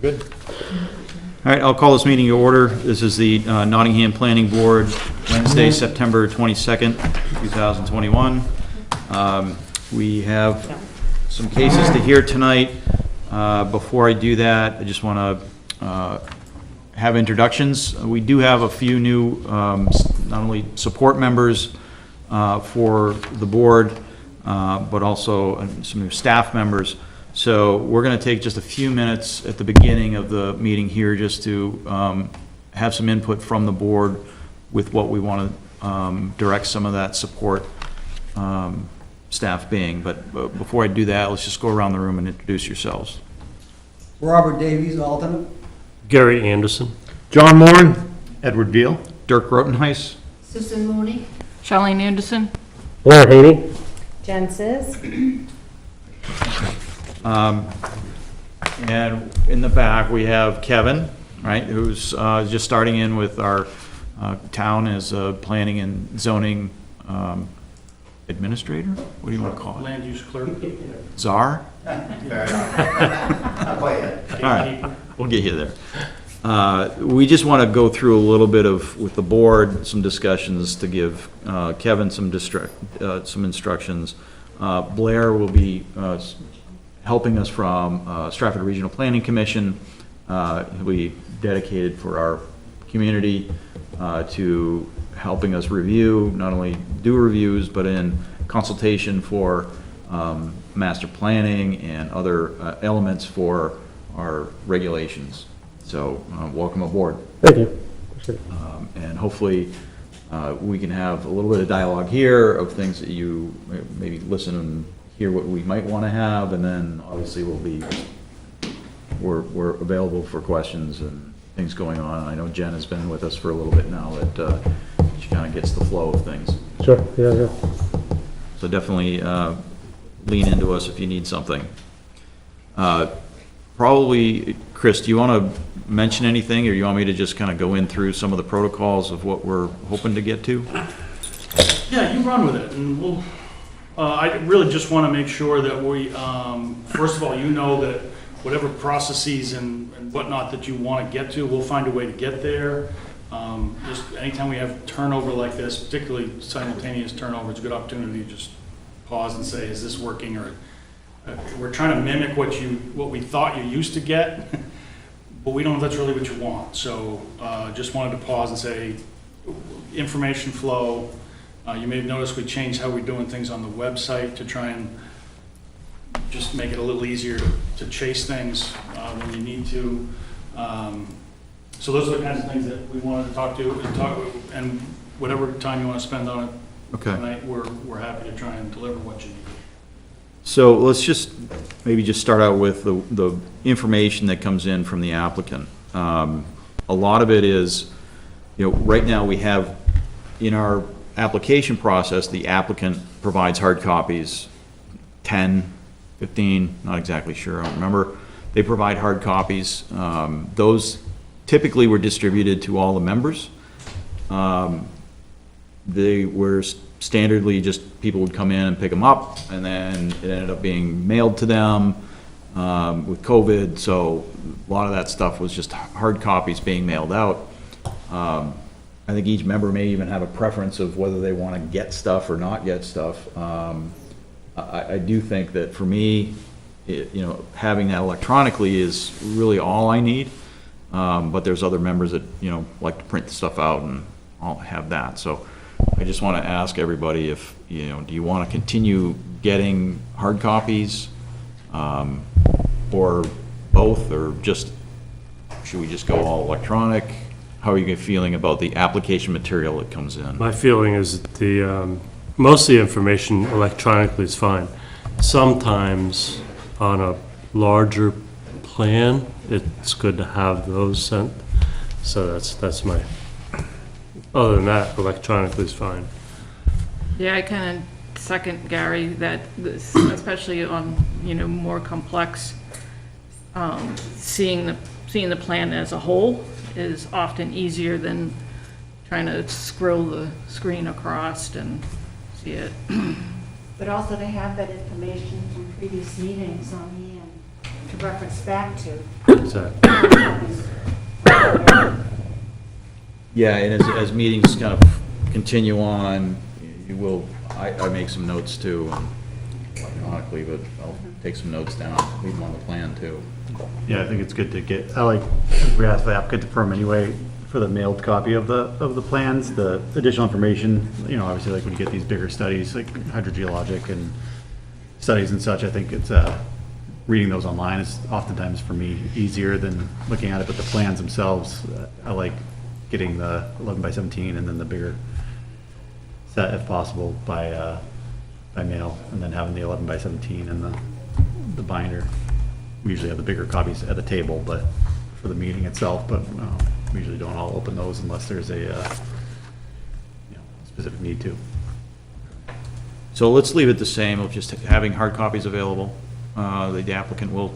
Good. All right, I'll call this meeting to order. This is the Nottingham Planning Board, Wednesday, September 22nd, 2021. We have some cases to hear tonight. Before I do that, I just want to have introductions. We do have a few new, not only support members for the board, but also some new staff members. So we're going to take just a few minutes at the beginning of the meeting here just to have some input from the board with what we want to direct some of that support staff being. But before I do that, let's just go around the room and introduce yourselves. Robert Davies, alternate. Gary Anderson. John Moran. Edward Veal. Dirk Rotenheis. Susan Mooney. Charlene Anderson. Blair Haney. Jen Sis. And in the back, we have Kevin, right, who's just starting in with our town as a planning and zoning administrator? What do you want to call it? Land use clerk. Czar? Not quite yet. All right, we'll get you there. We just want to go through a little bit with the board, some discussions to give Kevin some instructions. Blair will be helping us from Stratford Regional Planning Commission. He'll be dedicated for our community to helping us review, not only do reviews, but in consultation for master planning and other elements for our regulations. So welcome aboard. Thank you. And hopefully we can have a little bit of dialogue here of things that you maybe listen and hear what we might want to have, and then obviously we're available for questions and things going on. I know Jen has been with us for a little bit now, that she kind of gets the flow of things. Sure, yeah. So definitely lean into us if you need something. Probably, Chris, do you want to mention anything, or you want me to just kind of go in through some of the protocols of what we're hoping to get to? Yeah, you run with it, and we'll, I really just want to make sure that we, first of all, you know that whatever processes and whatnot that you want to get to, we'll find a way to get there. Just anytime we have turnover like this, particularly simultaneous turnover, it's a good opportunity to just pause and say, is this working? Or we're trying to mimic what we thought you used to get, but we don't know if that's really what you want. So just wanted to pause and say, information flow. You may have noticed we changed how we're doing things on the website to try and just make it a little easier to chase things when you need to. So those are the kinds of things that we wanted to talk and whatever time you want to spend on it tonight, we're happy to try and deliver what you need. So let's just maybe just start out with the information that comes in from the applicant. A lot of it is, right now we have in our application process, the applicant provides hard copies, 10, 15, not exactly sure, I don't remember. They provide hard copies. Those typically were distributed to all the members. They were standardly just people would come in and pick them up, and then it ended up being mailed to them with COVID. So a lot of that stuff was just hard copies being mailed out. I think each member may even have a preference of whether they want to get stuff or not get stuff. I do think that for me, having that electronically is really all I need. But there's other members that, like to print the stuff out and I'll have that. So I just want to ask everybody if, do you want to continue getting hard copies or both, or just, should we just go all electronic? How are you feeling about the application material that comes in? My feeling is that most of the information electronically is fine. Sometimes on a larger plan, it's good to have those sent. So that's my, other than that, electronically is fine. Yeah, I kind of second Gary that this, especially on, more complex, seeing the plan as a whole is often easier than trying to scroll the screen across and see it. But also to have that information from previous meetings on hand. to reference back to. So, Yeah, and as meetings kind of continue on, you will, I make some notes too, electronically, but I'll take some notes down, leave them on the plan too. Yeah, I think it's good to get, we asked the applicant to firm anyway for the mailed copy of the plans, the additional information, obviously like when you get these bigger studies, like hydrogeologic and studies and such, I think it's, reading those online is oftentimes for me easier than looking at it, but the plans themselves, I like getting the 11 by 17 and then the bigger set if possible by mail, and then having the 11 by 17 and the binder. We usually have the bigger copies at the table, but for the meeting itself, but we usually don't all open those unless there's a specific need to. So let's leave it the same of just having hard copies available. The applicant will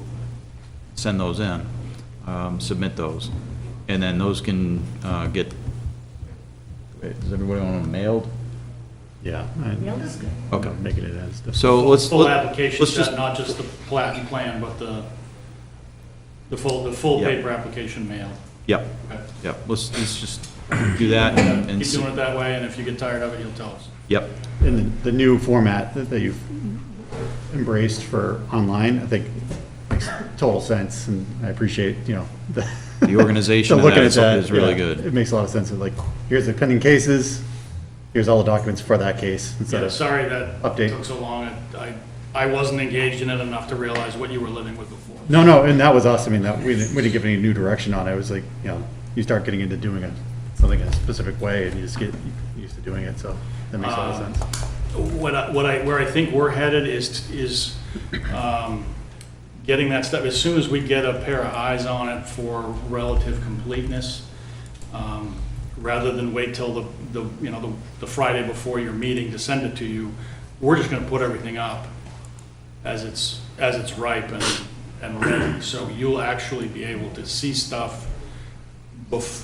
send those in, submit those, and then those can get, does everybody want them mailed? Yeah. Mailed is good. Okay. Making it as. So let's. Full application let's set, just- not just the plat and plan, but the full Yep. paper application mail. Yep, Okay. yep, let's just do that and. Keep doing it that way, and if you get tired of it, you'll tell us. Yep, And the new format that you've embraced for online, I think makes total sense, and I appreciate, the. the organization of looking that at that is really yeah, good. It makes a lot of sense, of like, here's the pending cases, here's all the documents for that case, instead Yeah, of. sorry that Update. took so long. I wasn't engaged in it enough to realize what you were living with before. No, and that was us, I mean, that, we didn't give any new direction on it, it was like, you start getting into doing something in a specific way, and you just get used to doing it, so that makes a lot of sense. Where I think we're headed is getting that stuff, as soon as we get a pair of eyes on it for relative completeness, rather than wait till the Friday before your meeting to send it to you, we're just gonna put everything up as it's ripe and ready, so you'll actually be able to see stuff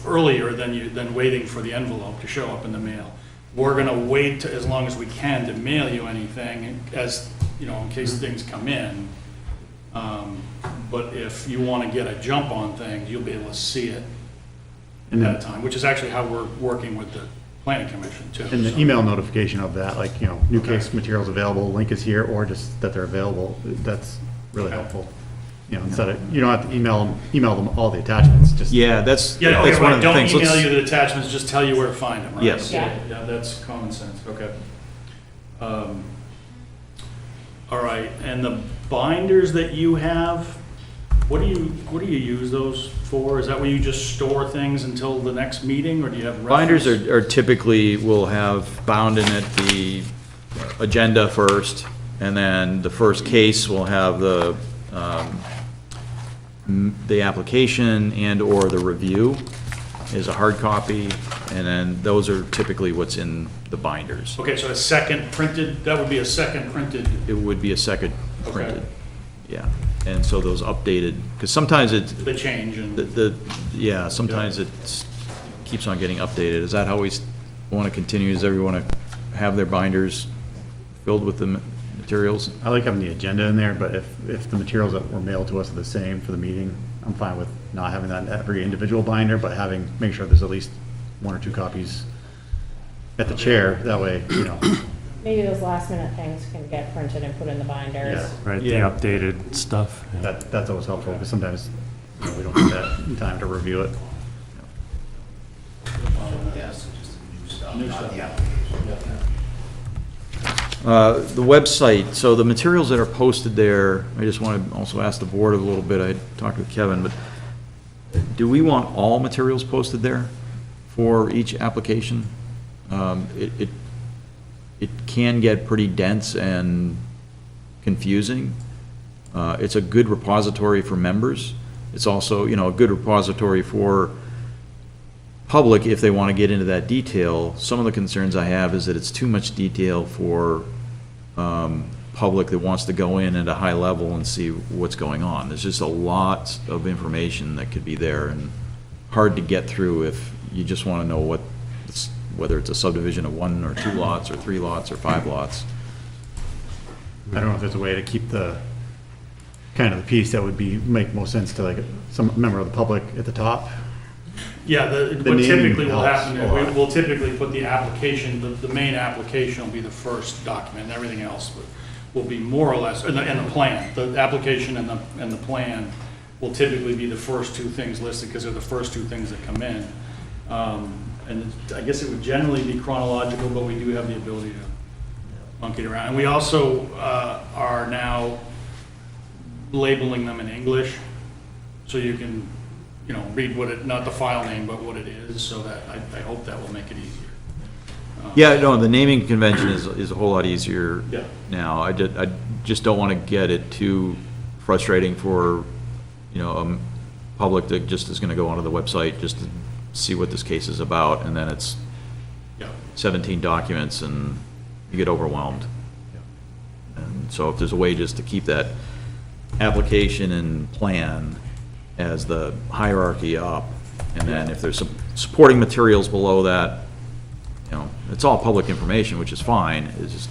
earlier than waiting for the envelope to show up in the mail. We're gonna wait as long as we can to mail you anything, in case things come in. But if you wanna get a jump on things, you'll be able to see it And at then, a time, which is actually how we're working with the planning commission too. and the so. email notification of that, like, new case materials available, link is here, or just that they're available, that's really Okay. helpful. Instead of, you don't have to email them all the attachments, just. Yeah, that's Yeah, okay, one right, of the don't things. email Let's- you the attachments, just tell you where to find them, right? Yes. Yeah. Yeah, that's common sense, okay. All right, and the binders that you have, what do you use those for? Is that where you just store things until the next meeting, or do you have reference? Binders are typically, will have bound in it the agenda first, and then the first case will have the application and/or the review is a hard copy, and then those are typically what's in the binders. Okay, so a second printed, that would be a second printed, It would be a second Okay. printed, yeah. And so those updated, because sometimes it's, the change and. yeah, sometimes it keeps on getting updated. Is that how we want to continue? Does everyone want to have their binders filled with the materials? I like having the agenda in there, but if the materials that were mailed to us are the same for the meeting, I'm fine with not having that in every individual binder, but make sure there's at least one or two copies at the chair, that way, Maybe those last minute things can get printed and put in the binders. yeah, right, the Yeah. updated stuff. Yeah. that's always helpful, because sometimes, we don't get that in time to review it. The website, so the materials that are posted there, I just want to also ask the board a little bit, I talked with Kevin, but do we want all materials posted there for each application? It can get pretty dense and confusing. It's a good repository for members. It's also, a good repository for public if they want to get into that detail. Some of the concerns I have is that it's too much detail for public that wants to go in at a high level and see what's going on. There's just a lot of information that could be there and hard to get through if you just want to know whether it's a subdivision of 1 or 2 lots or 3 lots or 5 lots. I don't know if there's a way to keep the kind of the piece that would make most sense to like some member of the public at the top. Yeah, The what naming typically will helps happen, a lot. we'll typically put the application, the main application will be the first document, and everything else will be more or less, and the plan, the application and the plan will typically be the first two things listed, because they're the first two things that come in. And I guess it would generally be chronological, but we do have the ability to monkey around. And we also are now labeling them in English, so you can, read what it, not the file name, but what it is, so that I hope that will make it easier. Yeah, no, the naming convention is a whole lot easier Yeah. now. I just don't want to get it too frustrating for, public that just is going to go onto the website just to see what this case is about, and then it's Yeah. 17 documents and you get overwhelmed. And so if there's a way just to keep that application and plan as the hierarchy up, and then if there's some supporting materials below that, it's all public information, which is fine, it's just,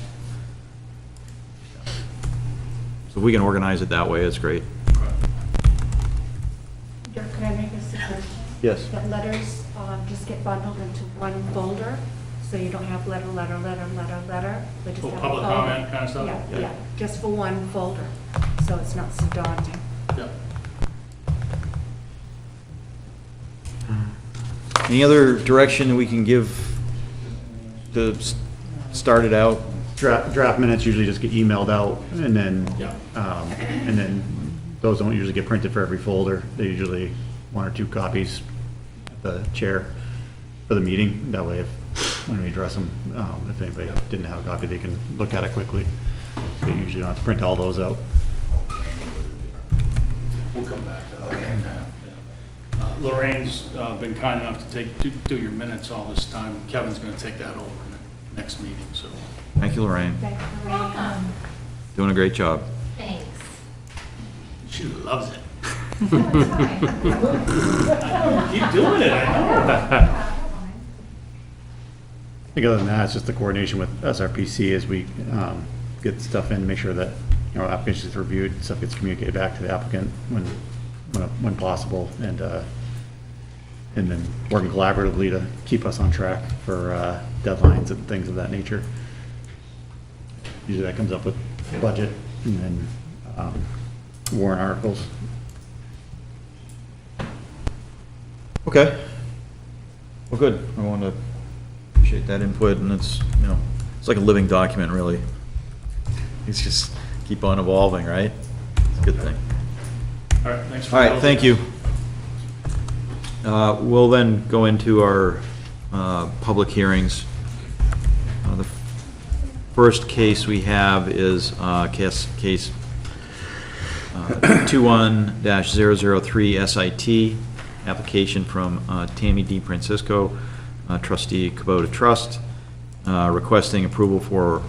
so if we can organize it that way, it's great. Dirk, can I make a suggestion? Yes. That letters just get bundled into one folder, so you don't have letter. They just Oh, have a public folder. comment kind of stuff? Yeah, just for one folder, so it's not so daunting. Yeah. Any other direction we can give to start it out? Draft minutes usually just get emailed out, and Yeah. then those don't usually get printed for every folder. They usually 1 or 2 copies at the chair for the meeting. That way, when we address them, if anybody didn't have a copy, they can look at it quickly. So you usually don't have to print all those out. We'll come back to that. Lorraine's been kind enough to do your minutes all this time. Kevin's going to take that over in the next meeting, so. Thank you, Lorraine. Welcome. Doing a great job. Thanks. She loves it. I know, keep doing it, I know. I think other than that, it's just the coordination with SRPC as we get stuff in, make sure that, applications are reviewed, stuff gets communicated back to the applicant when possible, and then working collaboratively to keep us on track for deadlines and things of that nature. Usually that comes up with budget and then warrant articles. Okay. Well, good. I want to appreciate that input, and it's, it's like a living document, really. It's just keep on evolving, right? It's a good thing. All right, thanks for All right, helping. thank you. We'll then go into our public hearings. The first case we have is case 21-003 SIT, application from Tammy D. Francisco, trustee Kubota Trust, requesting approval for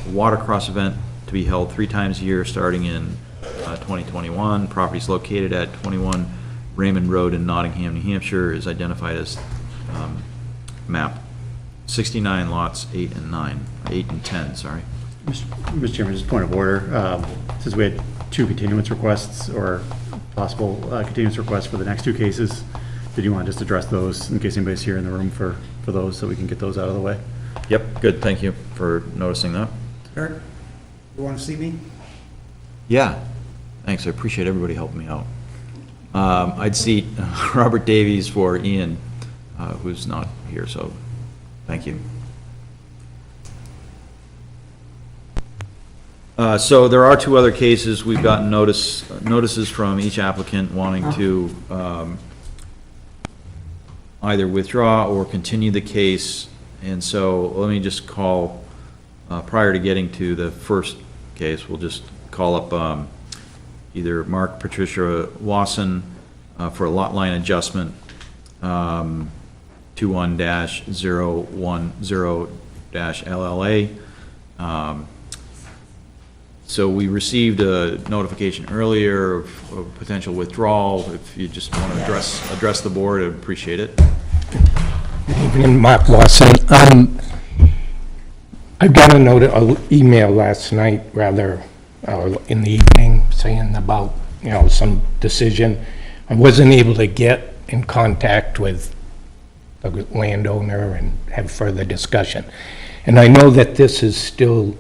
watercross event to be held 3 times a year starting in 2021. Property is located at 21 Raymond Road in Nottingham, New Hampshire, is identified as map 69, lots 8 and 10, sorry. Mr. Chairman, just a point of order. Since we had 2 continuance requests or possible continuance requests for the next 2 cases, did you want to just address those in case anybody's here in the room for those, so we can get those out of the way? Yep, good, thank you for noticing that. Dirk, you want to see me? Yeah, thanks, I appreciate everybody helping me out. I'd seat Robert Davies for Ian, who's not here, so thank you. So there are 2 other cases. We've gotten notices from each applicant wanting to either withdraw or continue the case. And so let me just call, prior to getting to the first case, we'll just call up either Mark Patricia Lawson for a lot line adjustment, 21-010-LLA. So we received a notification earlier of potential withdrawal. If you just want to address the board, I'd appreciate it. Good evening, Mark Lawson. I got an email last night, rather, in the evening, saying about, some decision. I wasn't able to get in contact with the landowner and have further discussion. And I know that this is still,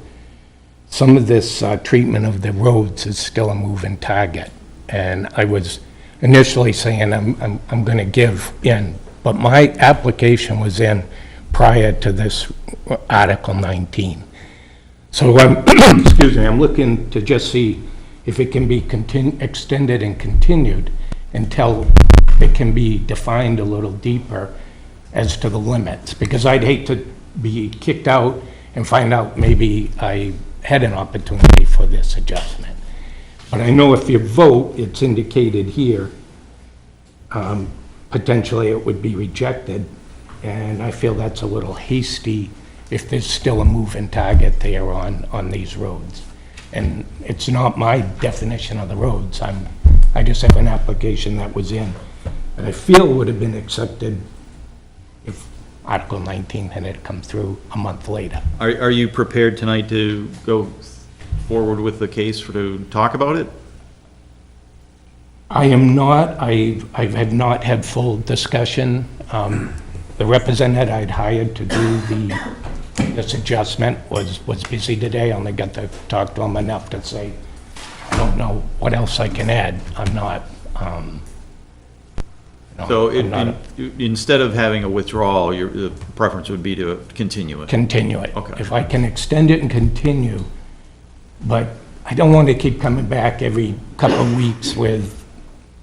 some of this treatment of the roads is still a moving target. And I was initially saying I'm going to give in, but my application was in prior to this Article 19. So I'm, excuse me, I'm looking to just see if it can be extended and continued until it can be defined a little deeper as to the limits, because I'd hate to be kicked out and find out maybe I had an opportunity for this adjustment. But I know if you vote, it's indicated here, potentially it would be rejected, and I feel that's a little hasty if there's still a moving target there on these roads. And it's not my definition of the roads. I just have an application that was in that I feel would have been accepted if Article 19 had come through a month later. Are you prepared tonight to go forward with the case to talk about it? I am not. I have not had full discussion. The representative I'd hired to do this adjustment was busy today. I only got to talk to him enough to say, I don't know what else I can add. I'm not, So I'm not instead of having a withdrawal, the preference would be to continue it? continue it. Okay. If I can extend it and continue, but I don't want to keep coming back every couple of weeks with,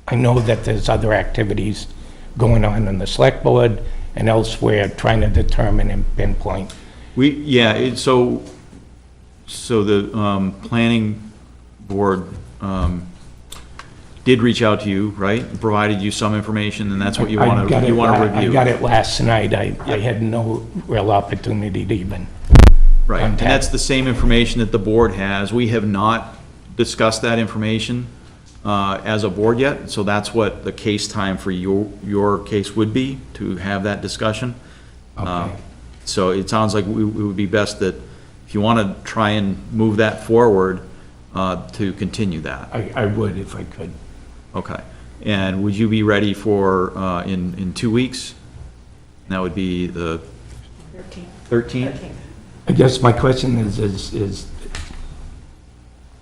I know that there's other activities going on in the select board and elsewhere trying to determine and pinpoint. So the planning board did reach out to you, right? Provided you some information, and that's what you want to review. I got it last night. I had no real opportunity to even Right, and contact. that's the same information that the board has. We have not discussed that information as a board yet, so that's what the case time for your case would be, to have that discussion. Okay. So it sounds like it would be best that if you want to try and move that forward, to continue that. I would if I could. Okay. And would you be ready for, in 2 weeks? That would be the 13th? I guess my question is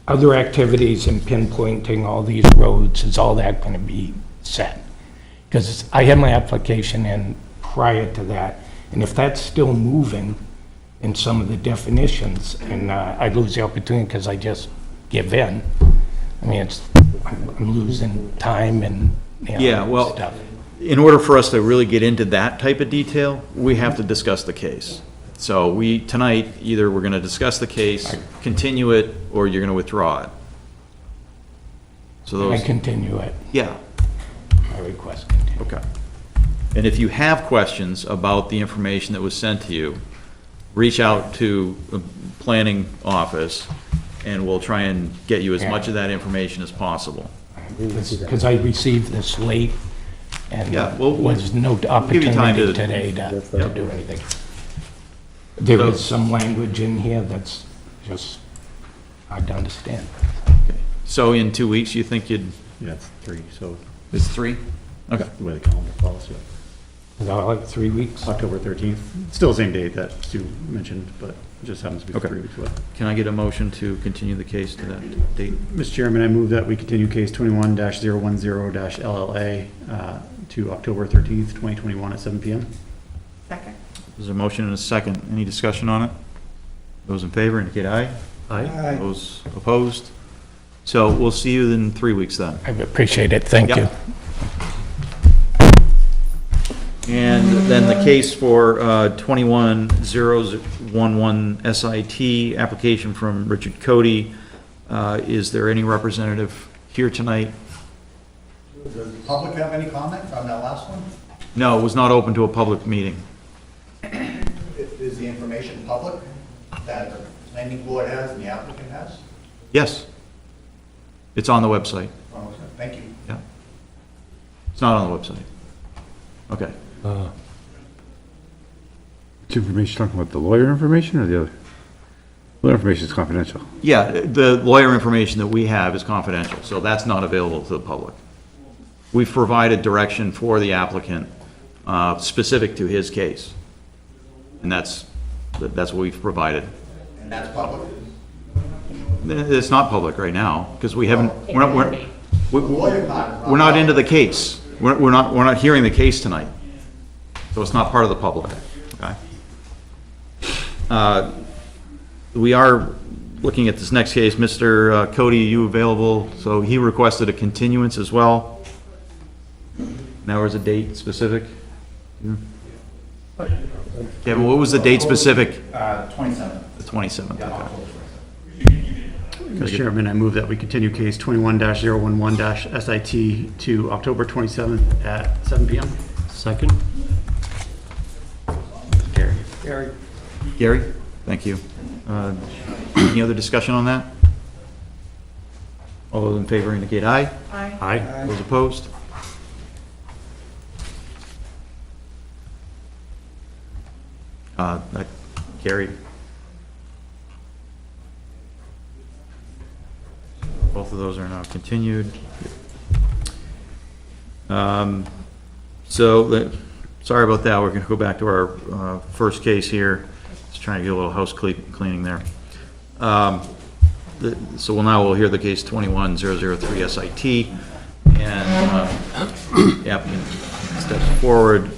other activities in pinpointing all these roads, is all that going to be set? Because I had my application in prior to that, and if that's still moving in some of the definitions, and I lose the opportunity because I just give in, I mean, I'm losing time and, Yeah, well, stuff. in order for us to really get into that type of detail, we have to discuss the case. So tonight, either we're gonna discuss the case, continue it, or you're gonna withdraw it. So I those, continue it. yeah, I request continue. okay. And if you have questions about the information that was sent to you, reach out to the planning office, and we'll try and get you as much of that information as possible. Because I received this late, and Yeah, well, was no give you time opportunity to- today to do anything. There is some language in here that's just hard to understand. Okay. So in 2 weeks, you think you'd, Yeah, it's 3, so it's 3? Okay. the way the calendar falls, yeah. Is that like 3 weeks? October 13th, still the same date that Stu mentioned, but it just happens to be Okay. 3 weeks away. Can I get a motion to continue the case to that date? Mr. Chairman, I move that we continue case 21-010-LLA to October 13th, 2021 at 7 PM. Second. There's a motion and a second. Any discussion on it? Those in favor indicate aye. Aye. Those opposed? So we'll see you in 3 weeks then. I appreciate it, thank Yep. you. And then the case for 21011 SIT, application from Richard Cody. Is there any representative here tonight? Does the public have any comment on that last one? No, it was not open to a public meeting. Is the information public that the planning board has and the applicant has? Yes. It's on the website. Oh, okay. Thank you. Yeah. It's not on the website. Okay. Which information, talking about the lawyer information or the other? Well, information is confidential. Yeah, the lawyer information that we have is confidential, so that's not available to the public. We've provided direction for the applicant specific to his case. And that's what we've provided. And that's public. It's not public right now, because we haven't, we're Lawyer part. not into the case. We're not hearing the case tonight. So it's not part of the public, okay? We are looking at this next case. Mr. Cody, are you available? So he requested a continuance as well. Now is a date specific? Kevin, what was the date specific? 27th. The 27th, okay. Mr. Chairman, I move that we continue case 21-011-SIT to October 27th at 7 PM. Second? Gary, thank you. Any other discussion on that? All those in favor indicate aye. Aye. Those opposed? That carried. Both of those are now continued. Sorry about that, we're gonna go back to our first case here. Just trying to get a little house cleaning there. So we'll hear the case 21-003 SIT, and the applicant steps forward.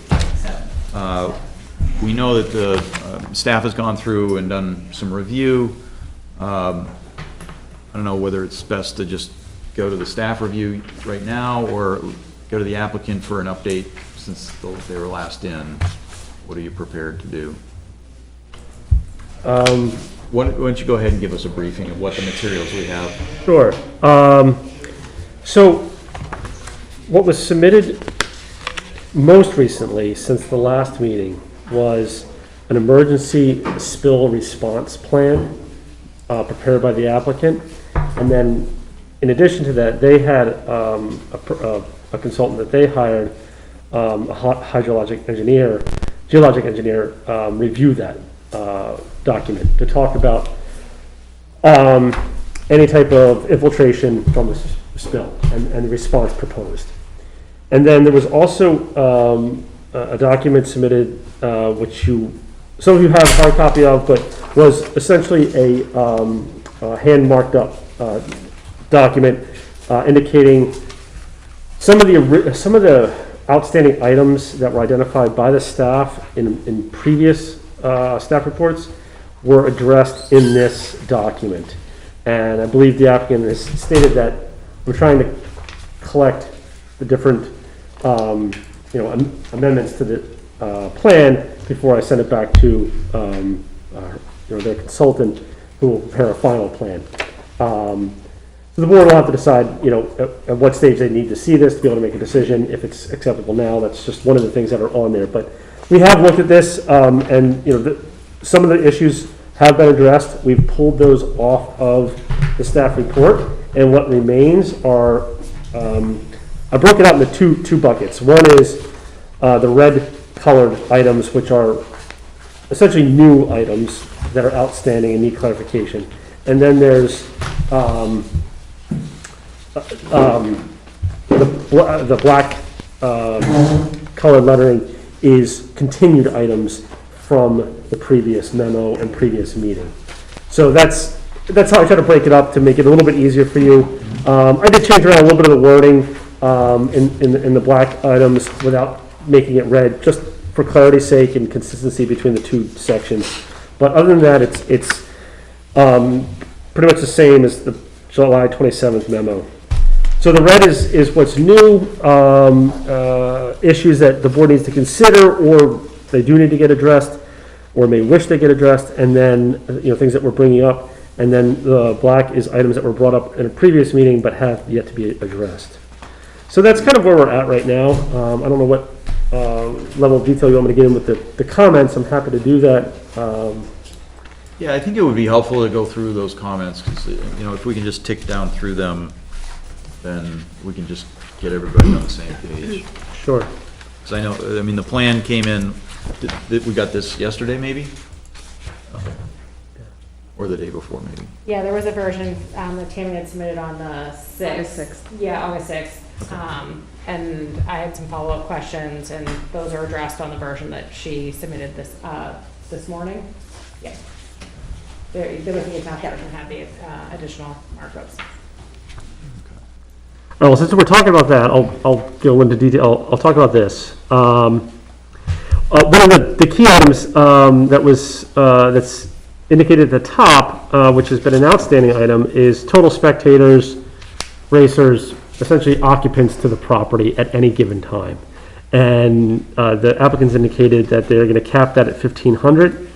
We know that the staff has gone through and done some review. I don't know whether it's best to just go to the staff review right now or go to the applicant for an update since they were last in. What are you prepared to do? Why don't you go ahead and give us a briefing of what the materials we have? Sure. So what was submitted most recently since the last meeting was an emergency spill response plan prepared by the applicant. And then in addition to that, they had a consultant that they hired, a geologic engineer, review that document to talk about any type of infiltration from the spill and the response proposed. And then there was also a document submitted, which some of you have a hard copy of, but was essentially a hand marked up document indicating some of the outstanding items that were identified by the staff in previous staff reports were addressed in this document. And I believe the applicant has stated that we're trying to collect the different amendments to the plan before I send it back to their consultant, who will prepare a final plan. So the board will have to decide, at what stage they need to see this to be able to make a decision. If it's acceptable now, that's just one of the things that are on there. But we have looked at this, and some of the issues have been addressed. We've pulled those off of the staff report, and what remains are, I broke it out into two buckets. One is the red colored items, which are essentially new items that are outstanding and need clarification. And then there's the black colored lettering is continued items from the previous memo and previous meeting. So that's how I try to break it up to make it a little bit easier for you. I did change around a little bit of the wording in the black items without making it red, just for clarity's sake and consistency between the two sections. But other than that, it's pretty much the same as the July 27th memo. So the red is what's new, issues that the board needs to consider, or they do need to get addressed, or may wish to get addressed, and then things that we're bringing up. And then the black is items that were brought up in a previous meeting but have yet to be addressed. So that's kind of where we're at right now. I don't know what level of detail you want me to get in with the comments. I'm happy to do that. Yeah, I think it would be helpful to go through those comments, because, if we can just tick down through them, then we can just get everybody on the same page. Sure. Because the plan came in, we got this yesterday, maybe? Okay. Or the day before, maybe? Yeah, there was a version that Tammy had submitted on the 6th. August 6th. Yeah, August 6th. And I had some follow-up questions, and those are addressed on the version that she submitted this morning. Yeah. There was the account that doesn't have the additional markups. Oh, since we're talking about that, I'll go into detail. I'll talk about this. One of the key items that's indicated at the top, which has been an outstanding item, is total spectators, racers, essentially occupants to the property at any given time. And the applicants indicated that they're going to cap that at 1,500.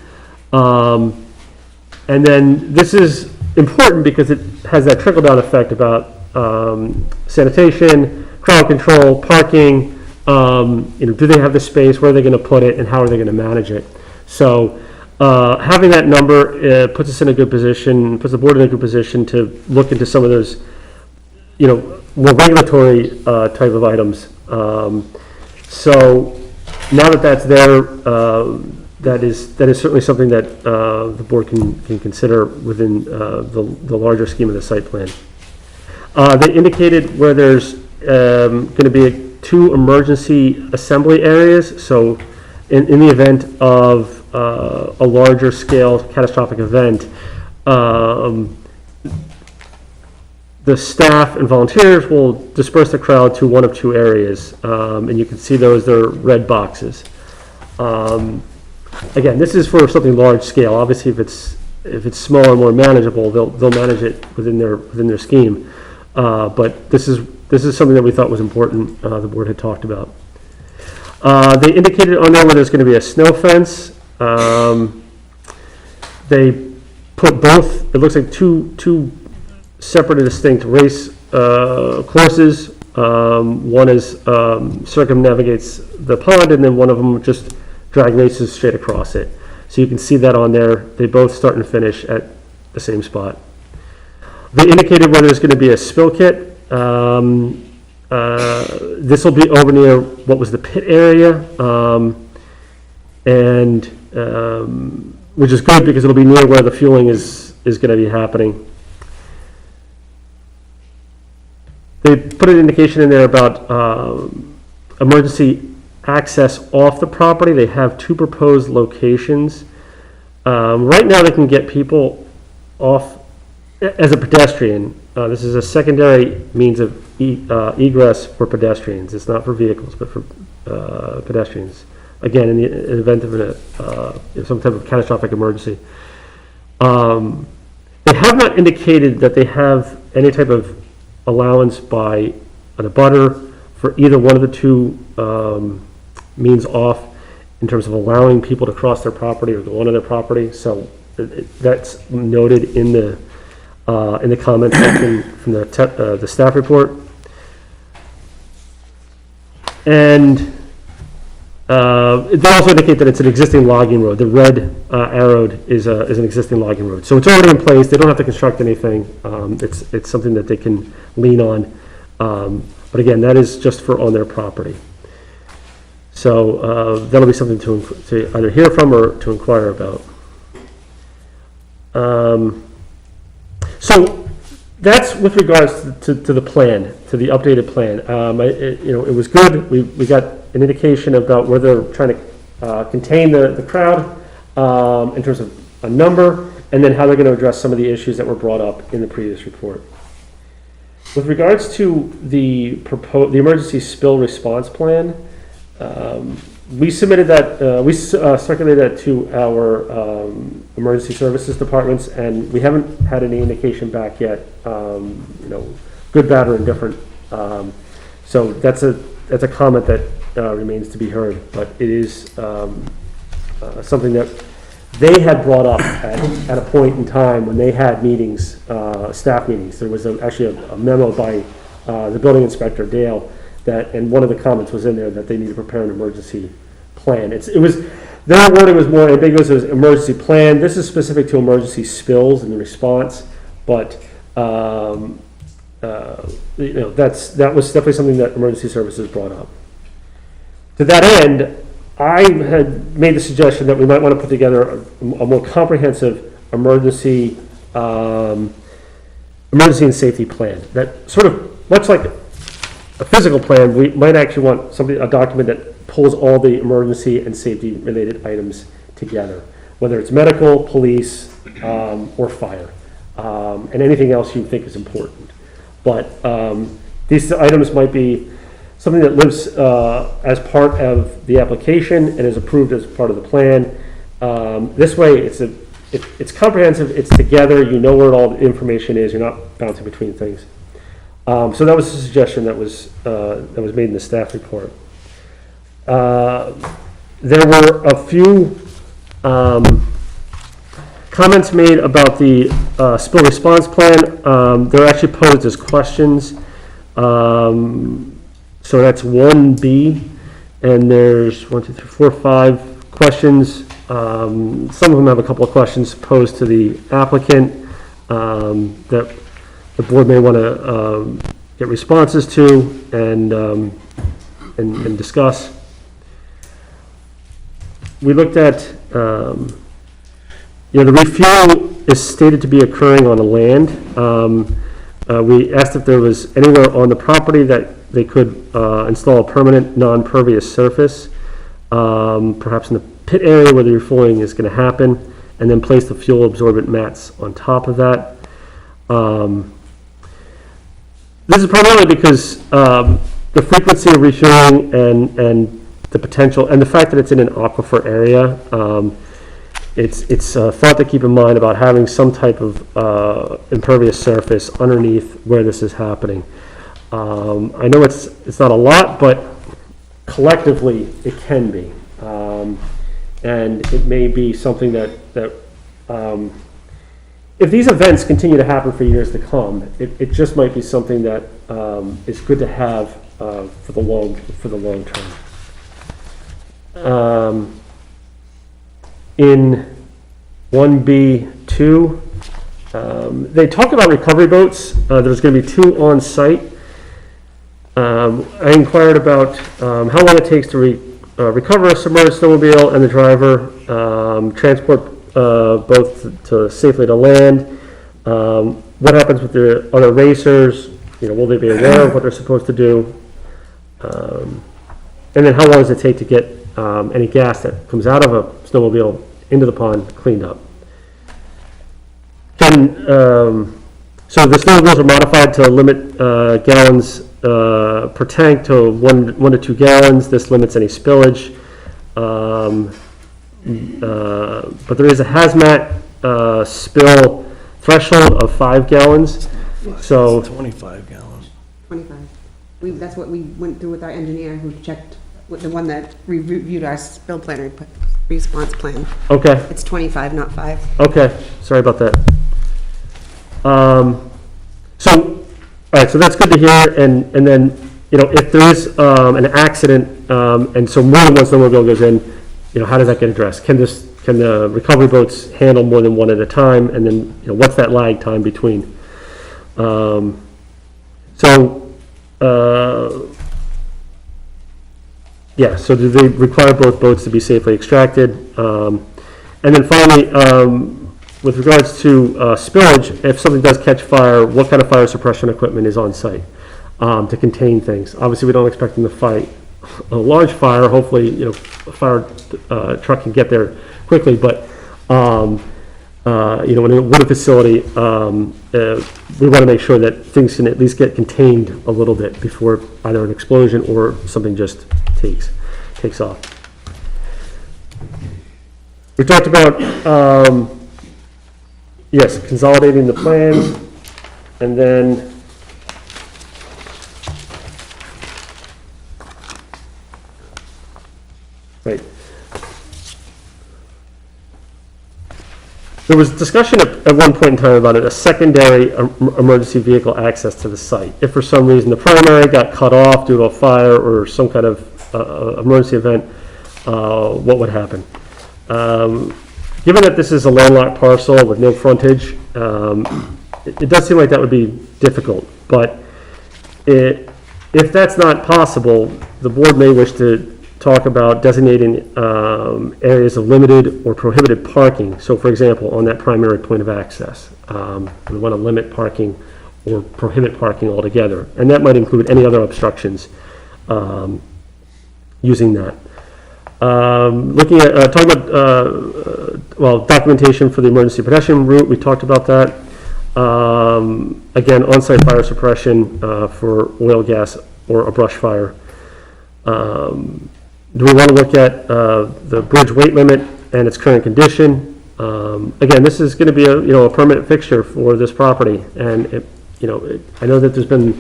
And then this is important because it has that trickle-down effect about sanitation, crowd control, parking. Do they have the space? Where are they going to put it? And how are they going to manage it? So having that number puts us in a good position, puts the board in a good position to look into some of those, more regulatory type of items. So now that that's there, that is certainly something that the board can consider within the larger scheme of the site plan. They indicated where there's going to be 2 emergency assembly areas. So in the event of a larger scale catastrophic event, the staff and volunteers will disperse the crowd to one of 2 areas, and you can see those, they're red boxes. Again, this is for something large scale. Obviously, if it's small and more manageable, they'll manage it within their scheme. But this is something that we thought was important. The board had talked about. They indicated on there where there's going to be a snow fence. They put both. It looks like two separate and distinct race courses. One is circumnavigates the pond, and then one of them just drag races straight across it. So you can see that on there. They both start and finish at the same spot. They indicated where there's going to be a spill kit. This will be over near what was the pit area, and which is good because it'll be near where the fueling is going to be happening. They put an indication in there about emergency access off the property. They have 2 proposed locations. Right now, they can get people off as a pedestrian. This is a secondary means of egress for pedestrians. It's not for vehicles, but for pedestrians. Again, in the event of some type of catastrophic emergency. They have not indicated that they have any type of allowance by an abutter for either one of the 2 means off in terms of allowing people to cross their property or go onto their property. So that's noted in the comment section from the staff report. And they also indicate that it's an existing logging road. The red arrowed is an existing logging road. So it's already in place. They don't have to construct anything. It's something that they can lean on. But again, that is just for on their property. So that'll be something to either hear from or to inquire about. So that's with regards to the plan, to the updated plan. It was good. We got an indication about where they're trying to contain the crowd in terms of a number, and then how they're going to address some of the issues that were brought up in the previous report. With regards to the emergency spill response plan, we submitted that, we circulated that to our emergency services departments, and we haven't had any indication back yet, good, bad, or indifferent. So that's a comment that remains to be heard, but it is something that they had brought up at a point in time when they had meetings, staff meetings. There was actually a memo by the building inspector, Dale, and one of the comments was in there that they need to prepare an emergency plan. Their wording was more ambiguous. It was emergency plan. This is specific to emergency spills and the response, but that was definitely something that emergency services brought up. To that end, I had made the suggestion that we might want to put together a more comprehensive emergency, emergency and safety plan. That sort of, much like a physical plan, we might actually want a document that pulls all the emergency and safety related items together, whether it's medical, police, or fire, and anything else you think is important. But these items might be something that lives as part of the application and is approved as part of the plan. This way, it's comprehensive, it's together, you know where all the information is, you're not bouncing between things. So that was a suggestion that was made in the staff report. There were a few comments made about the spill response plan. They're actually posed as questions. So that's 1B, and there's 1, 2, 3, 4, 5 questions. Some of them have a couple of questions posed to the applicant that the board may want to get responses to and discuss. We looked at, the refueling is stated to be occurring on the land. We asked if there was anywhere on the property that they could install a permanent non-pervious surface, perhaps in the pit area where the refueling is going to happen, and then place the fuel absorbent mats on top of that. This is primarily because the frequency of refueling and the potential, and the fact that it's in an aquifer area, it's thought to keep in mind about having some type of impervious surface underneath where this is happening. I know it's not a lot, but collectively it can be, and it may be something that if these events continue to happen for years to come, it just might be something that is good to have for the long term. In 1B2, they talk about recovery boats. There's going to be 2 on site. I inquired about how long it takes to recover a submerged snowmobile and the driver, transport both to safely to land. What happens with the other racers? Will they be aware of what they're supposed to do? And then how long does it take to get any gas that comes out of a snowmobile into the pond cleaned up? So the snowmobiles are modified to limit gallons per tank to 1 to 2 gallons. This limits any spillage. But there is a hazmat spill threshold of 5 gallons. So 25 gallons. 25. That's what we went through with our engineer who checked, with the one that reviewed our spill plan response plan. okay. It's 25, not 5. Okay, sorry about that. All right, so that's good to hear, and then, if there is an accident, and so more than one snowmobile goes in, how does that get addressed? Can the recovery boats handle more than one at a time, and then, what's that lag time between? So do they require both boats to be safely extracted? And then finally, with regards to spillage, if something does catch fire, what kind of fire suppression equipment is on site to contain things? Obviously, we don't expect them to fight a large fire. Hopefully, a fire truck can get there quickly. But in a wood facility, we want to make sure that things can at least get contained a little bit before either an explosion or something just takes off. We talked about, consolidating the plans, and then there was discussion at one point in time about a secondary emergency vehicle access to the site. If for some reason the primary got cut off due to a fire or some kind of emergency event, what would happen? Given that this is a landlocked parcel with no frontage, it does seem like that would be difficult. But if that's not possible, the board may wish to talk about designating areas of limited or prohibited parking. So for example, on that primary point of access, we want to limit parking or prohibit parking altogether. And that might include any other obstructions using that. Looking at, talking about, documentation for the emergency pedestrian route, we talked about that. Again, on-site fire suppression for oil, gas, or a brush fire. Do we want to look at the bridge weight limit and its current condition? Again, this is going to be a permanent fixture for this property, and I know that there's been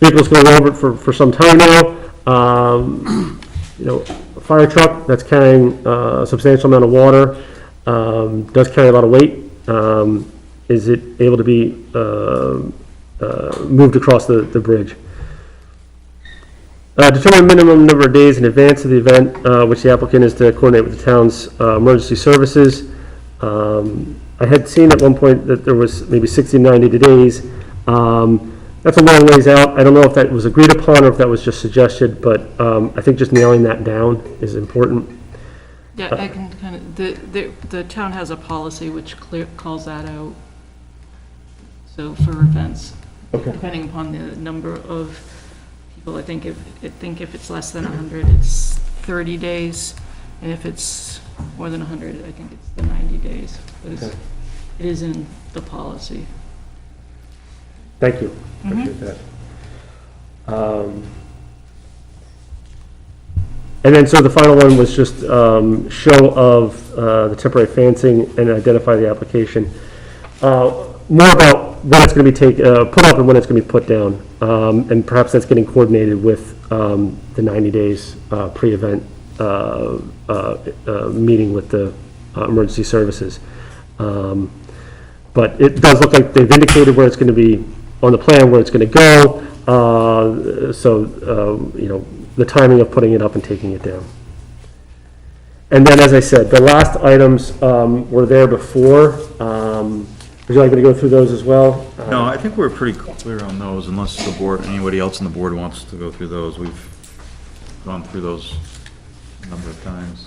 vehicles going over it for some time now. A fire truck that's carrying a substantial amount of water does carry a lot of weight. Is it able to be moved across the bridge? Determine minimum number of days in advance of the event, which the applicant is to coordinate with the town's emergency services. I had seen at one point that there was maybe 60 to 90 days. That's a long ways out. I don't know if that was agreed upon or if that was just suggested, but I think just nailing that down is important. Yeah, I can kind of, the town has a policy which calls that out. So for events, depending upon the number of people, I think if it's less than 100, it's 30 days. And if it's more than 100, I think it's the 90 days. But it is in the policy. Thank you. Appreciate that. And then, so the final one was just show of the temporary fencing and identify the application. More about when it's going to be put up and when it's going to be put down. And perhaps that's getting coordinated with the 90 days pre-event meeting with the emergency services. But it does look like they've indicated where it's going to be on the plan, where it's going to go. The timing of putting it up and taking it down. And then, as I said, the last items were there before. Would you like me to go through those as well? No, I think we're pretty clear on those, unless the board, anybody else on the board wants to go through those. We've gone through those a number of times.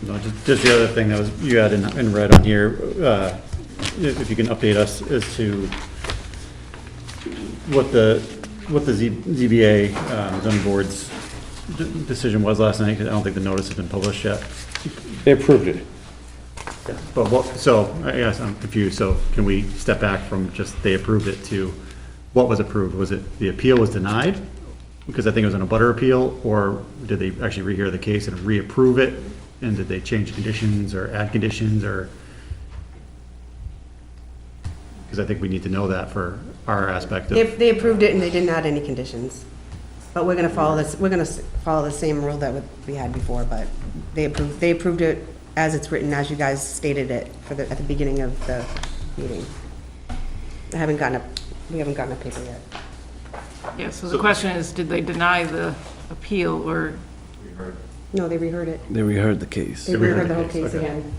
No, just the other thing that was, you had in red on here, if you can update us as to what the ZBA, zoning board's decision was last night, because I don't think the notice has been published yet. They approved it. But so I guess I'm confused, so can we step back from just they approved it to what was approved? Was it the appeal was denied? Because I think it was an abutter appeal, or did they actually rehear the case and reapprove it? And did they change conditions or add conditions, or? Because I think we need to know that for our aspect of. If they approved it and they didn't add any conditions. But we're gonna follow the same rule that we had before, but they approved it as it's written, as you guys stated it at the beginning of the meeting. We haven't gotten a paper yet. Yeah, so the question is, did they deny the appeal or? No, they reheard it. They reheard the case. They reheard the whole case again.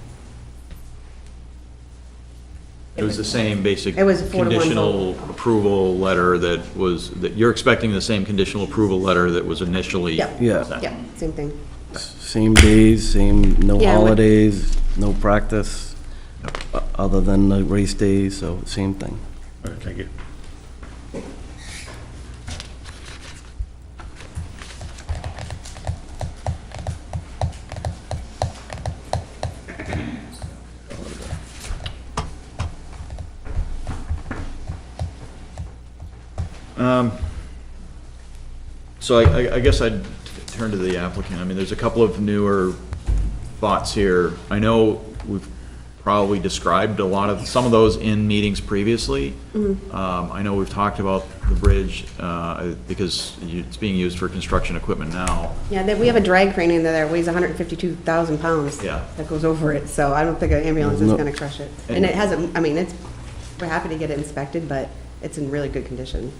It was the same basic It was a 4-1 conditional approval letter that you're expecting the same conditional approval letter that was initially. Yeah. Yeah. Yeah, same thing. Same days, no Yeah, holidays, no practice, other than the race days, so same thing. All right, thank you. So I guess I'd turn to the applicant. I mean, there's a couple of newer thoughts here. I know we've probably described some of those in meetings previously. I know we've talked about the bridge because it's being used for construction equipment now. Yeah, we have a drag crane in there that weighs 152,000 pounds. Yeah. That goes over it, so I don't think an ambulance is gonna crush it. And it hasn't, we're happy to get it inspected, but it's in really good condition.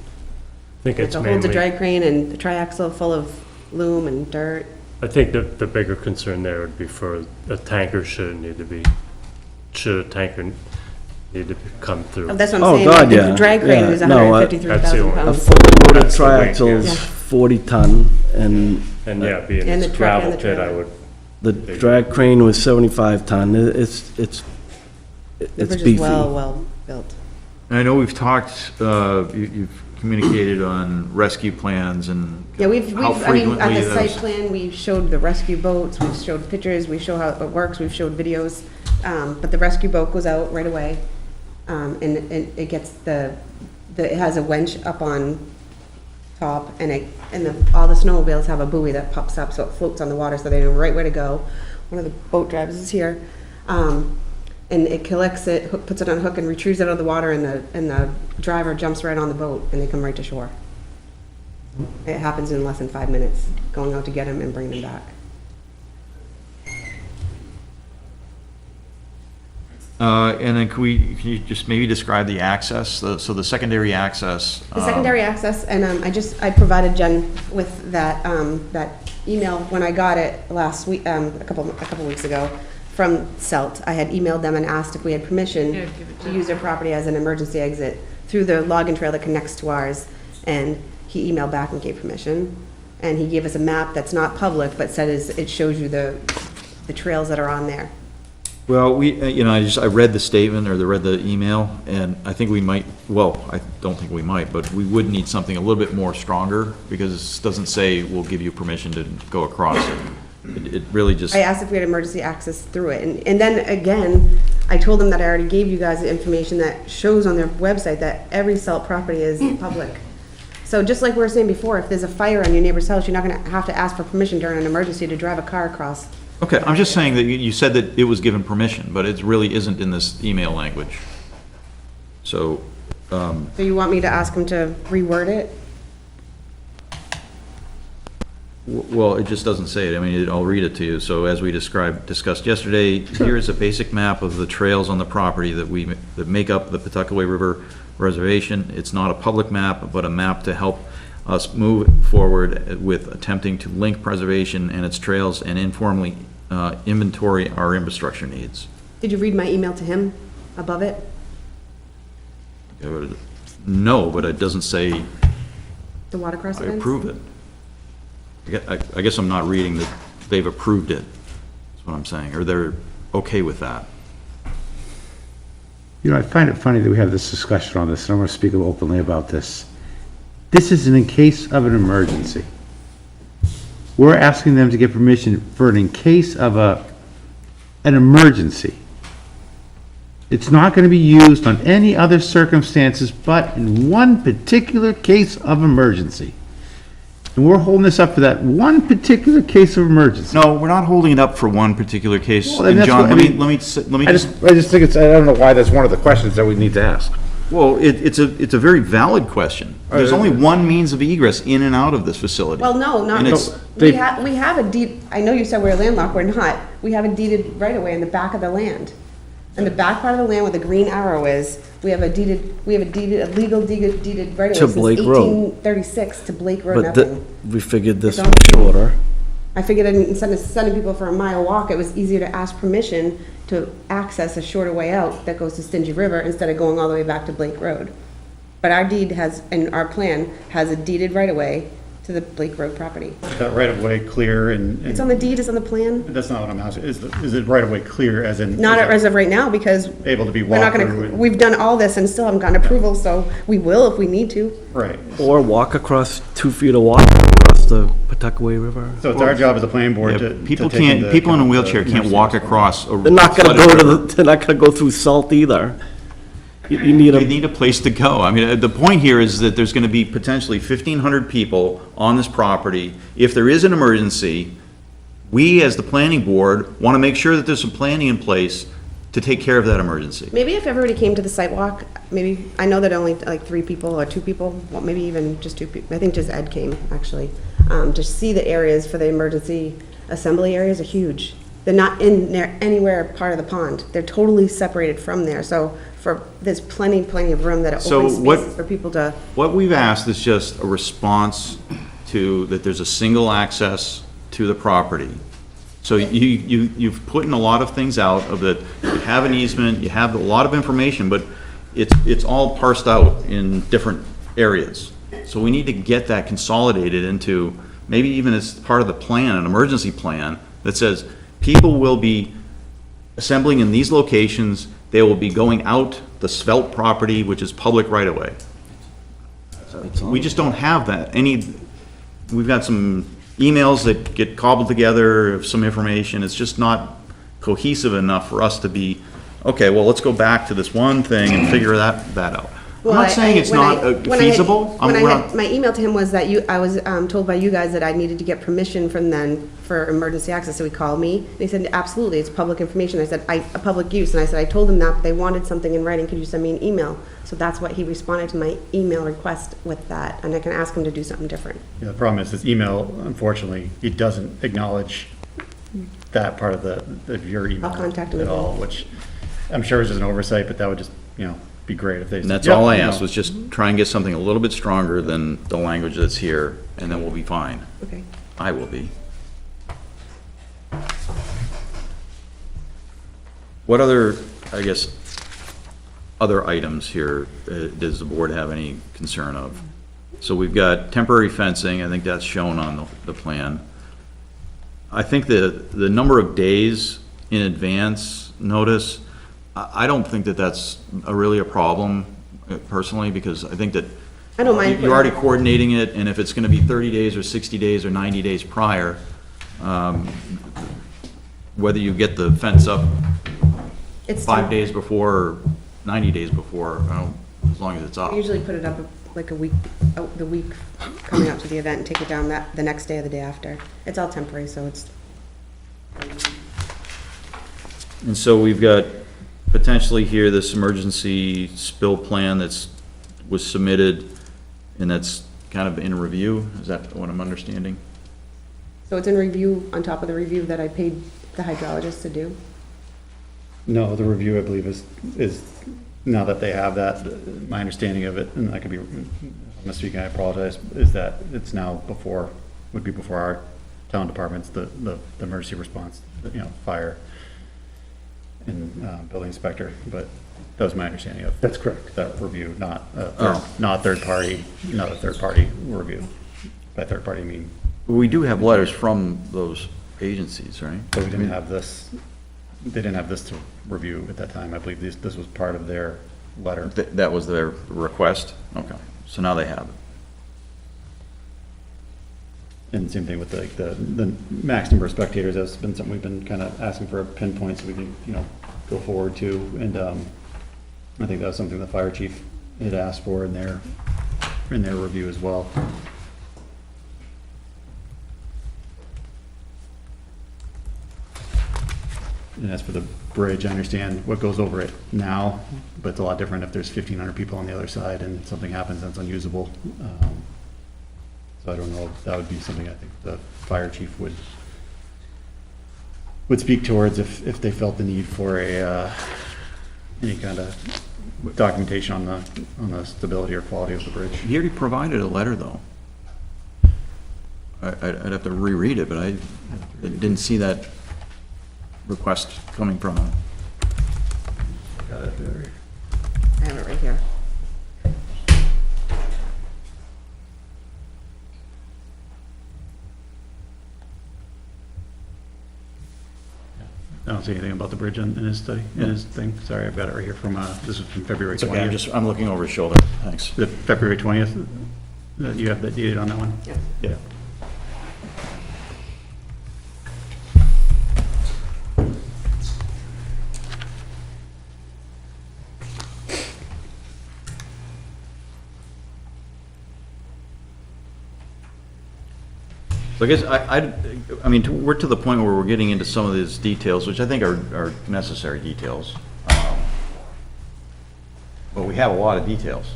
I think it's It holds a mainly, drag crane and the triaxle full of loom and dirt. I think the bigger concern there would be for a tanker should a tanker need to come through. Oh, that's what I'm Oh, saying. God, The yeah. drag crane Yeah, is no, 153,000 That's A pounds. fully loaded That's the weight, triaxle yeah. is 40 ton, and And yeah, being And it's the truck and gravel the pit, I trailer. would, the drag crane was 75 ton. The It's bridge is beefy. well built. I know we've talked, you've communicated on rescue plans and Yeah, how I mean, at frequently the site those. plan, we showed the rescue boats, we showed pictures, we show how it works, we've showed videos. But the rescue boat goes out right away. And it gets it has a winch up on top, and all the snowmobiles have a buoy that pops up, so it floats on the water, so they know right where to go. One of the boat drivers is here. And it collects it, puts it on a hook and retrieves it out of the water, and the driver jumps right on the boat, and they come right to shore. It happens in less than 5 minutes, going out to get him and bringing him back. And then can you just maybe describe the access, so the secondary access? The secondary access, and I provided Jen with that email when I got it last week, a couple weeks ago, from CELT. I had emailed them and asked if we had permission Yeah, give it to use their property as an emergency exit through the login trail that connects to ours, and he emailed back and gave permission. And he gave us a map that's not public, but it shows you the trails that are on there. Well, I read the statement, or read the email, and I think we might, well, I don't think we might, but we would need something a little bit more stronger, because it doesn't say we'll give you permission to go across it. It really just, I asked if we had emergency access through it, and then again, I told them that I already gave you guys the information that shows on their website that every CELT property is public. So just like we were saying before, if there's a fire on your neighbor's house, you're not gonna have to ask for permission during an emergency to drive a car across. okay, I'm just saying that you said that it was given permission, but it really isn't in this email language. So, So you want me to ask them to reword it? well, it just doesn't say it. I mean, I'll read it to you. So as we discussed yesterday, here is a basic map of the trails on the property that make up the Pawtuckaway River Reservation. It's not a public map, but a map to help us move forward with attempting to link preservation and its trails and informally inventory our infrastructure needs. Did you read my email to him above it? No, but it doesn't say The watercross I events? approve it. I guess I'm not reading that they've approved it, that's what I'm saying, or they're okay with that. You know, I find it funny that we have this discussion on this, and I'm going to speak openly about this. This is in case of an emergency. We're asking them to get permission for an in case of an emergency. It's not going to be used on any other circumstances but in one particular case of emergency. And we're holding this up for that one particular case of emergency. No, we're not holding it up for one particular case. Well, then And that's John, what- I mean, let me I just, just think I don't know why that's one of the questions that we need to ask. well, it's a very valid question. There's only one means of egress in and out of this facility. Well, no, not, And it's- we have a deed, I know you said we're landlocked, we're not. We have a deeded right-of-way in the back of the land. In the back part of the land where the green arrow is, we have a legal deeded right-of-way To since Blake Road. 1836 to Blake Road, But nothing. we figured this It's was on- shorter. I figured instead of sending people for a mile walk, it was easier to ask permission to access a shorter way out that goes to Stingy River instead of going all the way back to Blake Road. But our deed has, and our plan has a deeded right-of-way to the Blake Road property. That right of way clear and. It's on the deed, it's on the plan. That's not what I'm asking. Is it right of way clear as in? Not is it as of right now, because Able to be we're not walked gonna, through? we've done all this and still haven't gotten approval, so we will if we need to. Right. Or walk across 2 feet of water across the Pawtuckaway River. So it's our job as a planning board Yeah, to. people take into people in a account wheelchair the can't emergency walk response. across a. They're not gonna flooded go river. they're not gonna go through salt either. You need They a, need a place to go. I mean, the point here is that there's gonna be potentially 1,500 people on this property. If there is an emergency, we, as the planning board, wanna make sure that there's some planning in place to take care of that emergency. Maybe if everybody came to the site walk, maybe, I know that only like 3 people or 2 people, well, maybe even just 2 people, I think just Ed came, actually. To see the areas for the emergency assembly areas are huge. They're not in there anywhere part of the pond. They're totally separated from there, so there's plenty of room that are So open what- spaces for people to. What we've asked is just a response to, that there's a single access to the property. So you've put in a lot of things out of that, you have an easement, you have a lot of information, but it's all parsed out in different areas. So we need to get that consolidated into, maybe even as part of the plan, an emergency plan, that says, people will be assembling in these locations, they will be going out the Svelte property, which is public right-of-way. We just don't have that. We've got some emails that get cobbled together of some information. It's just not cohesive enough for us to be, okay, well, let's go back to this one thing and figure that out. I'm not saying it's not feasible. My email to him was that I was told by you guys that I needed to get permission from them for emergency access, so he called me. And he said, absolutely, it's public information. I said, a public use. And I said, I told him that, but they wanted something in writing. Could you send me an email? So that's what he responded to my email request with that, and I can ask him to do something different. Yeah, the problem is, this email, unfortunately, it doesn't acknowledge that part of your email I'll contact him at all, again. which I'm sure is just an oversight, but that would just, be great if they. And that's all I asked, was just try and get something a little bit stronger than the language that's here, and then we'll be fine. Okay. I will be. What other, I guess, other items here does the board have any concern of? So we've got temporary fencing, I think that's shown on the plan. I think the number of days in advance notice, I don't think that's really a problem personally, because I think that I don't mind. you're already coordinating it, and if it's gonna be 30 days or 60 days or 90 days prior, whether you get the fence up It's 5 days before or 90 days before, as long as it's up. I usually put it up like a week, the week coming up to the event, and take it down the next day or the day after. It's all temporary, so it's. And so we've got potentially here this emergency spill plan was submitted, and that's kind of in review, is that what I'm understanding? So it's in review on top of the review that I paid the hydrologist to do? No, the review, I believe, is now that they have that, my understanding of it, and I could be, if I'm speaking, I apologize, is that it's now would be before our town departments, the emergency response, fire and building inspector, but that was my understanding of. That's correct. That review, not a third party review. By third party, I mean. We do have letters from those agencies, right? But we didn't have this, they didn't have this to review at that time. I believe this was part of their letter. That was their request? Okay, so now they have it. And same thing with the max number of spectators. That's been something we've been kind of asking for a pinpoint so we can, go forward to. And I think that was something the fire chief had asked for in their review as well. And as for the bridge, I understand what goes over it now, but it's a lot different if there's 1,500 people on the other side and something happens that's unusable. So I don't know if that would be something I think the fire chief would speak towards if they felt the need for any kind of documentation on the stability or quality of the bridge. He already provided a letter, though. I'd have to reread it, but I didn't see that request coming from him. Got it there. I have it right here. I don't see anything about the bridge in his study, in his thing. Sorry, I've got it right here from, this is from February 20th. It's okay, I'm looking over his shoulder, thanks. The February 20th, you have that dated on that one? Yeah. Yeah. So I guess I mean, we're to the point where we're getting into some of these details, which I think are necessary details. But we have a lot of details.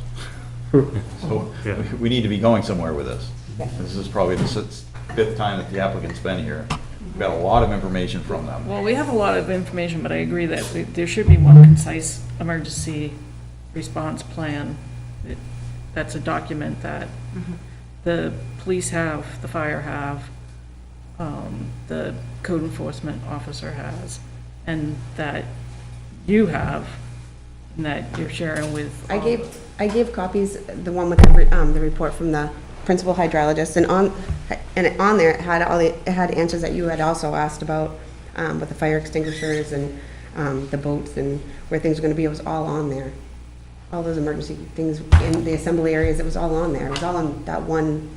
So we need to be going somewhere with this. This is probably the fifth time that the applicant's been here. We've got a lot of information from them. Well, we have a lot of information, but I agree that there should be one concise emergency response plan. That's a document that the police have, the fire have, the code enforcement officer has, and that you have, and that you're sharing with. I gave copies, the one with the report from the principal hydrologist, and on there, it had answers that you had also asked about, with the fire extinguishers and, the boats and where things are gonna be, it was all on there. All those emergency things in the assembly areas, it was all on there. It was all on that one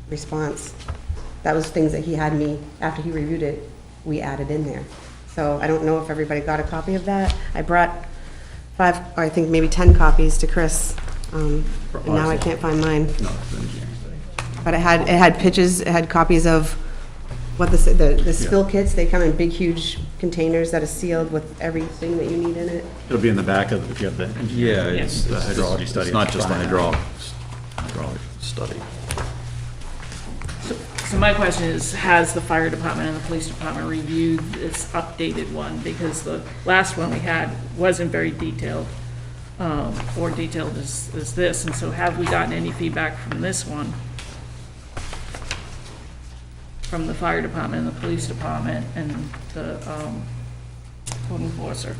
response. That was things that he had me, after he reviewed it, we added in there. So I don't know if everybody got a copy of that. I brought 5, or I think maybe 10 copies to Chris, and now I can't find mine. But it had pictures, it had copies of what the spill kits, they come in big, huge containers that are sealed with everything that you need in it. It'll be in the back of, if you have the. Yeah, it's The hydrology study. It's not just the behind hydraulic study. So my question is, has the fire department and the police department reviewed this updated one? Because the last one we had wasn't very detailed, or detailed as this, and so have we gotten any feedback from this one? From the fire department and the police department and the code enforcer?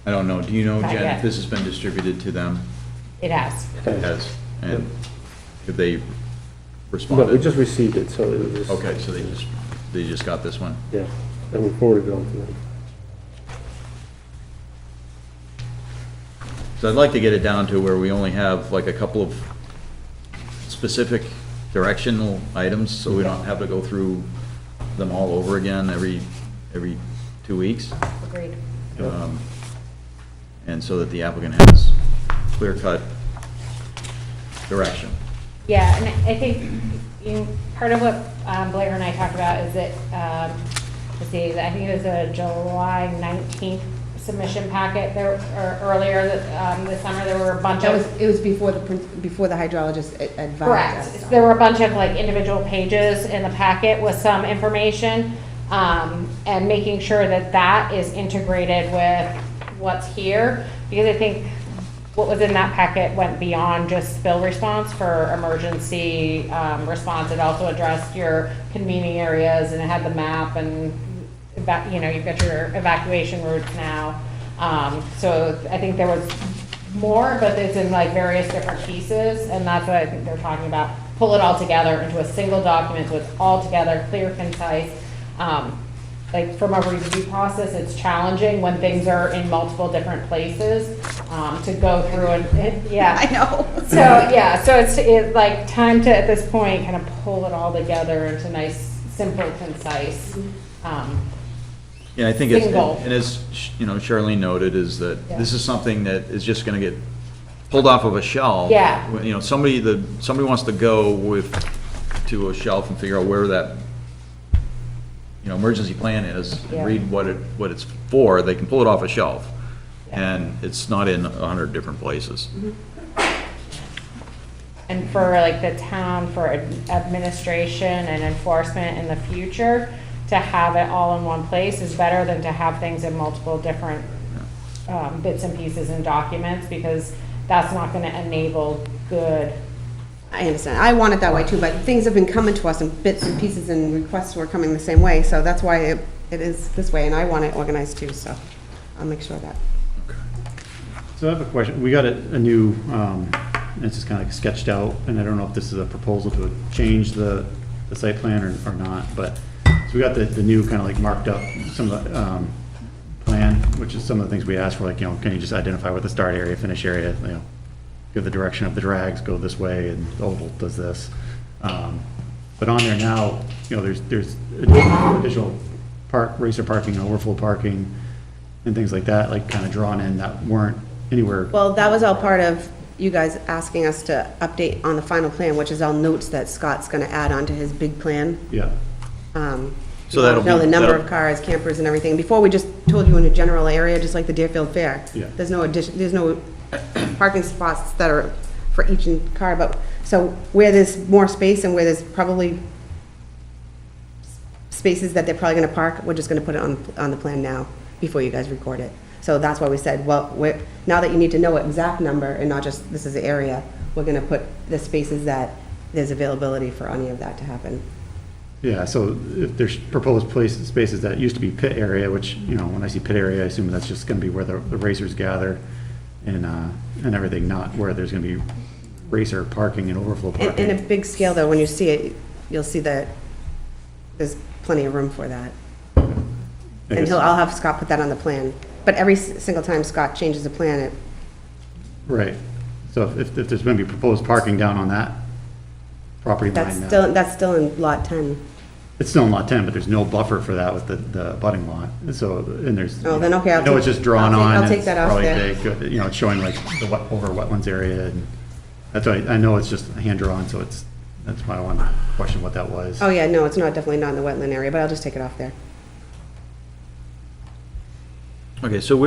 I don't know, do you know, Not Jen, yet. if this has been distributed to them? It has. It has, and have they But we responded? just received it, so it was just. Okay, so they just got this one? Yeah, and we forwarded it on to them. So I'd like to get it down to where we only have like a couple of specific directional items, so we don't have to go through them all over again every 2 weeks. Agreed. And so that the applicant has clear-cut direction. Yeah, and I think part of what Blair and I talked about is that, let's see, I think it was a July 19th submission packet there, or earlier this summer, there were a bunch of. It was before the hydrologist advised us. Correct. There were a bunch of like individual pages in the packet with some information, and making sure that that is integrated with what's here, because I think what was in that packet went beyond just spill response for emergency response. It also addressed your convening areas, and it had the map, and you've got your evacuation routes now. So I think there was more, but it's in like various different pieces, and that's what I think they're talking about. Pull it all together into a single document, so it's all together, clear, concise. Like from a review process, it's challenging when things are in multiple different places, to go through and, yeah. I know. So, yeah, so it's like time to, at this point, kind of pull it all together into nice, simple, concise, Yeah, I think it's, Single. and as, Charlene noted, is that Yeah. this is something that is just gonna get pulled off of a shelf. Yeah. Somebody wants to go to a shelf and figure out where that, emergency plan is, Yeah. and read what it's for, they can pull it off a shelf. And it's not in 100 different places. And for like the town, for administration and enforcement in the future, to have it all in one place is better than to have things in multiple different bits and pieces and documents, because that's not gonna enable good. I understand. I want it that way too, but things have been coming to us in bits and pieces, and requests were coming the same way, so that's why it is this way, and I want it organized too, so I'll make sure of that. So I have a question. We got a new, it's just kind of like sketched out, and I don't know if this is a proposal to change the site plan or not, but, so we got the new kind of like marked up, some of the, plan, which is some of the things we asked for, like, can you just identify what the start area, finish area, give the direction of the drags, go this way, and the oval does this. But on there now, there's additional racer parking, overflow parking, and things like that, like kind of drawn in that weren't anywhere. Well, that was all part of you guys asking us to update on the final plan, which is all notes that Scott's gonna add onto his big plan. Yeah. So that'll The be- number that'll- of cars, campers and everything. Before, we just told you in a general area, just like the Deerfield Fair. Yeah. There's no parking spots that are for each car, but, so where there's more space and where there's probably spaces that they're probably gonna park, we're just gonna put it on the plan now, before you guys record it. So that's why we said, well, now that you need to know an exact number and not just this is the area, we're gonna put the spaces that there's availability for any of that to happen. Yeah, so if there's proposed spaces that used to be pit area, which, you know, when I see pit area, I assume that's just gonna be where the racers gather and everything, not where there's gonna be racer parking and overflow In parking. a big scale, though, when you see it, you'll see that there's plenty of room for that. I And guess- I'll have Scott put that on the plan. But every single time Scott changes the plan, it, Right, so if there's gonna be proposed parking down on that property line. that's still in lot 10. It's still in lot 10, but there's no buffer for that with the abutting lot, so, and there's. Oh, then okay, I know it's just drawn on. I'll and take that off it's there. probably big, you know, it's showing like the over wetlands area, and that's why, I know it's just hand drawn, so that's why I wanted to question what that was. Oh, yeah, no, it's not, definitely not in the wetland area, but I'll just take it off there. Okay, so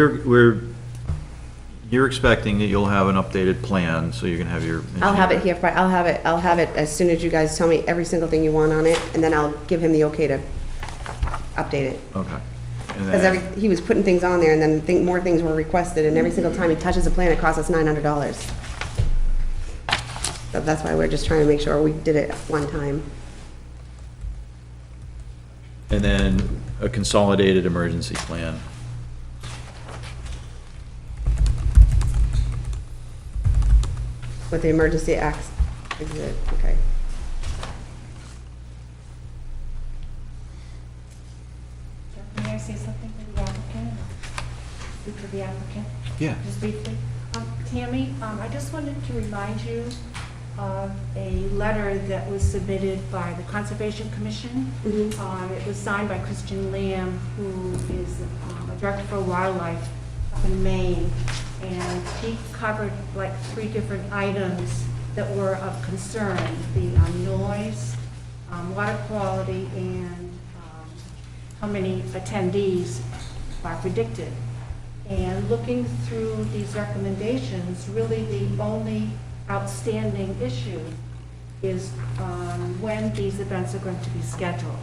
you're expecting that you'll have an updated plan, so you can have your. I'll have it here, I'll have it as soon as you guys tell me every single thing you want on it, and then I'll give him the okay to update it. Okay. And Because then- he was putting things on there, and then more things were requested, and every single time he touches a plan, it costs us $900. So that's why we're just trying to make sure we did it one time. And then a consolidated emergency plan. With the emergency exit, okay. May I say something to the applicant? Speak to the applicant? Yeah. Just briefly. Tammy, I just wanted to remind you of a letter that was submitted by the Conservation Commission. It was signed by Christian Lamb, who is a director for wildlife up in Maine. And he covered like 3 different items that were of concern: the noise, water quality, and how many attendees are predicted. And looking through these recommendations, really the only outstanding issue is when these events are going to be scheduled.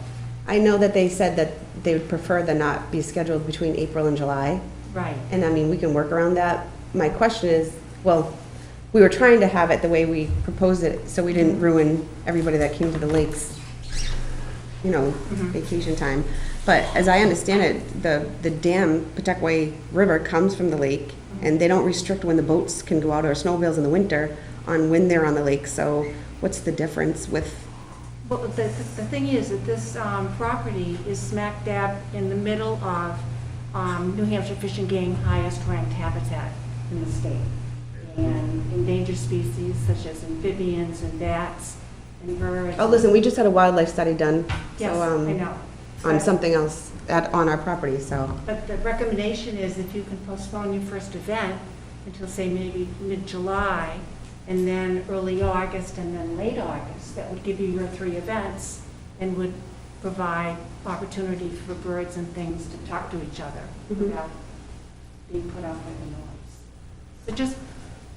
I know that they said that they would prefer them not be scheduled between April and July. Right. And I mean, we can work around that. My question is, well, we were trying to have it the way we proposed it, so we didn't ruin everybody that came to the lakes, you know, vacation time. But as I understand it, the dam, Pawtucket River, comes from the lake, and they don't restrict when the boats can go out or snowmobiles in the winter on when they're on the lake. So what's the difference with? Well, the thing is that this property is smack dab in the middle of New Hampshire Fish and Game highest ranked habitat in the state. And endangered species such as amphibians and bats and birds. Oh, listen, we just had a wildlife study done. Yes, so, I know. On something else on our property, so. But the recommendation is if you can postpone your first event until, say, maybe mid-July, and then early August, and then late August, that would give you your 3 events and would provide opportunity for birds and things to talk to each other without being put out by the noise. So just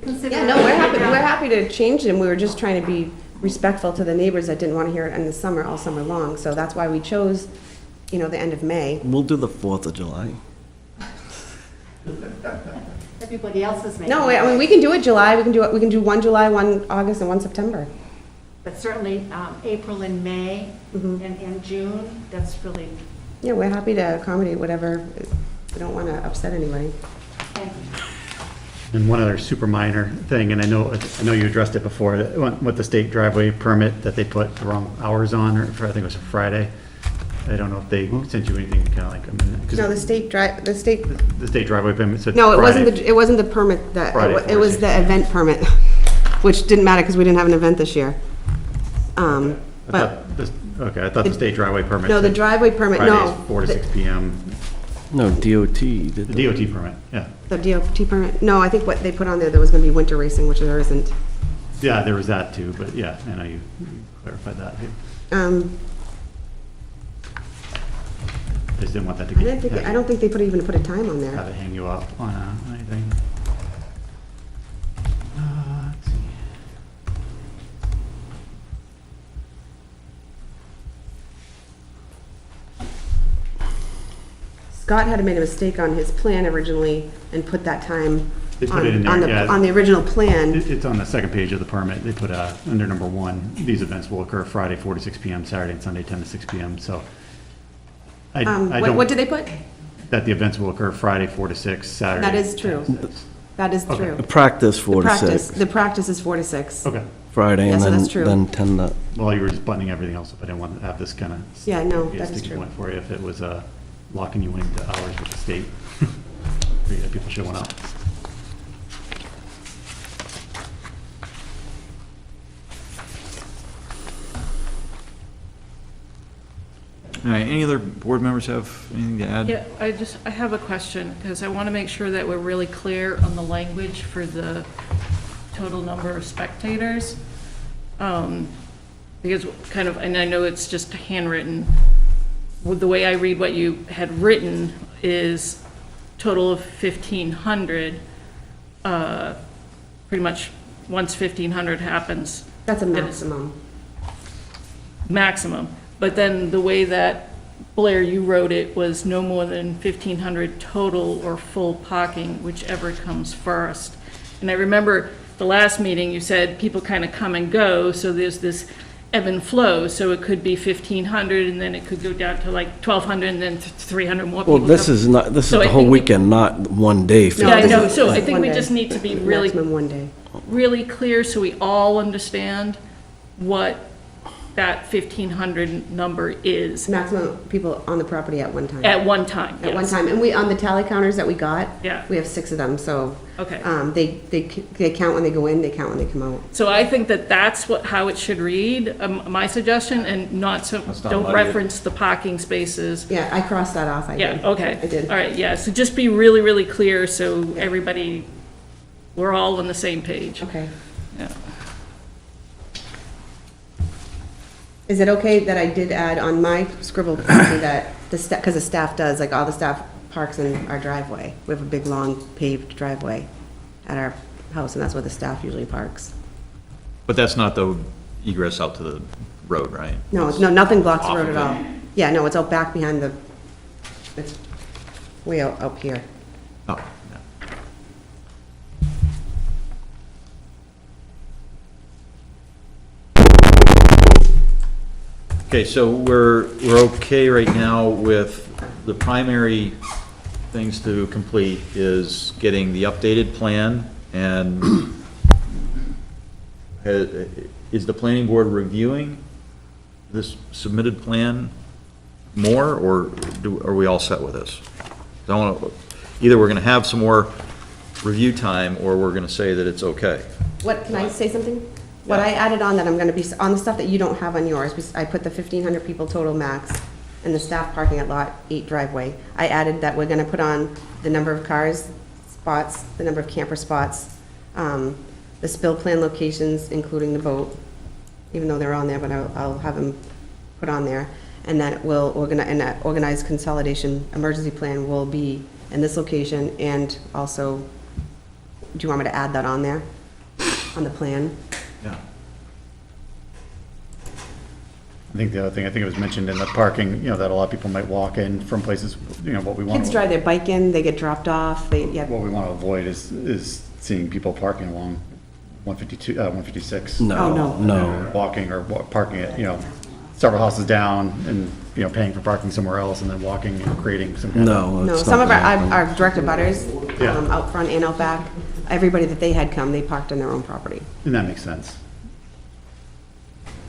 consider. Yeah, no, we're happy to change it, and we were just trying to be respectful to the neighbors that didn't want to hear it in the summer, all summer long. So that's why we chose, you know, the end of May. We'll do the 4th of July. Everybody else is making. No, I mean, we can do it July, we can do 1 July, 1 August, and 1 September. But certainly April and May and June, that's really, Yeah, we're happy to accommodate whatever, we don't want to upset anybody. thank you. And one other super minor thing, and I know you addressed it before, with the state driveway permit that they put the wrong hours on, or I think it was a Friday. I don't know if they sent you anything kind of like, No, the state the state driveway permit said no, Friday. it wasn't the permit, that, Friday, it was the event permit, which didn't matter because we didn't have an event this year. But, Okay, I thought the state driveway permit. no, the said driveway permit, no. Fridays, 4 to 6 PM. No, DOT did The that. DOT permit, yeah. The DOT permit, no, I think what they put on there was gonna be winter racing, which there isn't. Yeah, there was that too, but yeah, I know you clarified that. I just didn't want that to I don't think they even put a time on have there. it hang you up on anything. Let's see. Scott had made a mistake on his plan originally and put that time They put it in on there, the, yeah. on the original plan. It's on the second page of the permit. They put, under number 1, these events will occur Friday, 4 to 6 PM, Saturday and Sunday, 10 to 6 PM, so. I What did don't, they put? that the events will occur Friday, 4 to 6, Saturday. That is true. 10 to 6. That is true. The practice 4 to 6. The practice is 4 to 6. Okay. Friday, Yeah, and so then, that's true. then 10 to, Well, you were just buttoning everything else up. I didn't want to have this kind of. Yeah, no, be a that is sticky true. point for you if it was locking you into hours with the state. You had people showing up. All right, any other board members have anything to add? Yeah, I have a question, because I want to make sure that we're really clear on the language for the total number of spectators. Because kind of, and I know it's just handwritten, with the way I read what you had written is total of 1,500. Pretty much, once 1,500 happens. That's a it is maximum. Maximum. But then the way that Blair, you wrote it, was no more than 1,500 total or full parking, whichever comes first. And I remember the last meeting, you said people kind of come and go, so there's this ebb and flow, so it could be 1,500, and then it could go down to like 1,200, and then 300 more people. well, this come. is not, this is So I the whole think we- weekend, not one day. No, Yeah, I this know, is- so this I is think one we day. just need to be really, Maximum 1 day. really clear so we all understand what that 1,500 number is Maximum people on the property at one time. at one time. At one yes. time, and we, on the tally counters that we got. Yeah. We have 6 of them, so. Okay. They count when they go in, they count when they come out. So I think that that's how it should read, my suggestion, and not so, Let's not don't muddy it. reference the parking spaces. Yeah, I crossed that off, I did. Yeah, okay. I did. All right, yeah, so just be really, really clear so everybody, we're all on the same page. Okay. Yeah. Is it okay that I did add on my scribble copy that because the staff does, like all the staff parks in our driveway. We have a big, long paved driveway at our house, and that's where the staff usually parks. But that's not the egress out to the road, right? No, nothing blocks the Off road of at it. all. Yeah, no, it's out back behind the, it's way out up here. Oh, yeah. Okay, so we're okay right now with the primary things to complete is getting the updated plan and is the planning board reviewing this submitted plan more, or are we all set with this? Either we're gonna have some more review time, or we're gonna say that it's okay. What, can I say something? What I added on that I'm gonna be, on the stuff that you don't have on yours, I put the 1,500 people total max and the staff parking at lot 8 driveway. I added that we're gonna put on the number of cars, spots, the number of camper spots, the spill plan locations, including the boat, even though they're on there, but I'll have them put on there. And that will that organized consolidation emergency plan will be in this location, and also, do you want me to add that on there, on the plan? Yeah. I think the other thing, I think it was mentioned in the parking, that a lot of people might walk in from places, what we want. Kids drive their bike in, they get dropped off, yeah. What we want to avoid is seeing people parking along 156. Oh, No, no. Walking or parking at, several houses down and, paying for parking somewhere else and then walking and creating some kind of. No, No, it's some not of gonna happen. our direct abutters, Yeah. out front and out back, everybody that they had come, they parked on their own property. And that makes sense.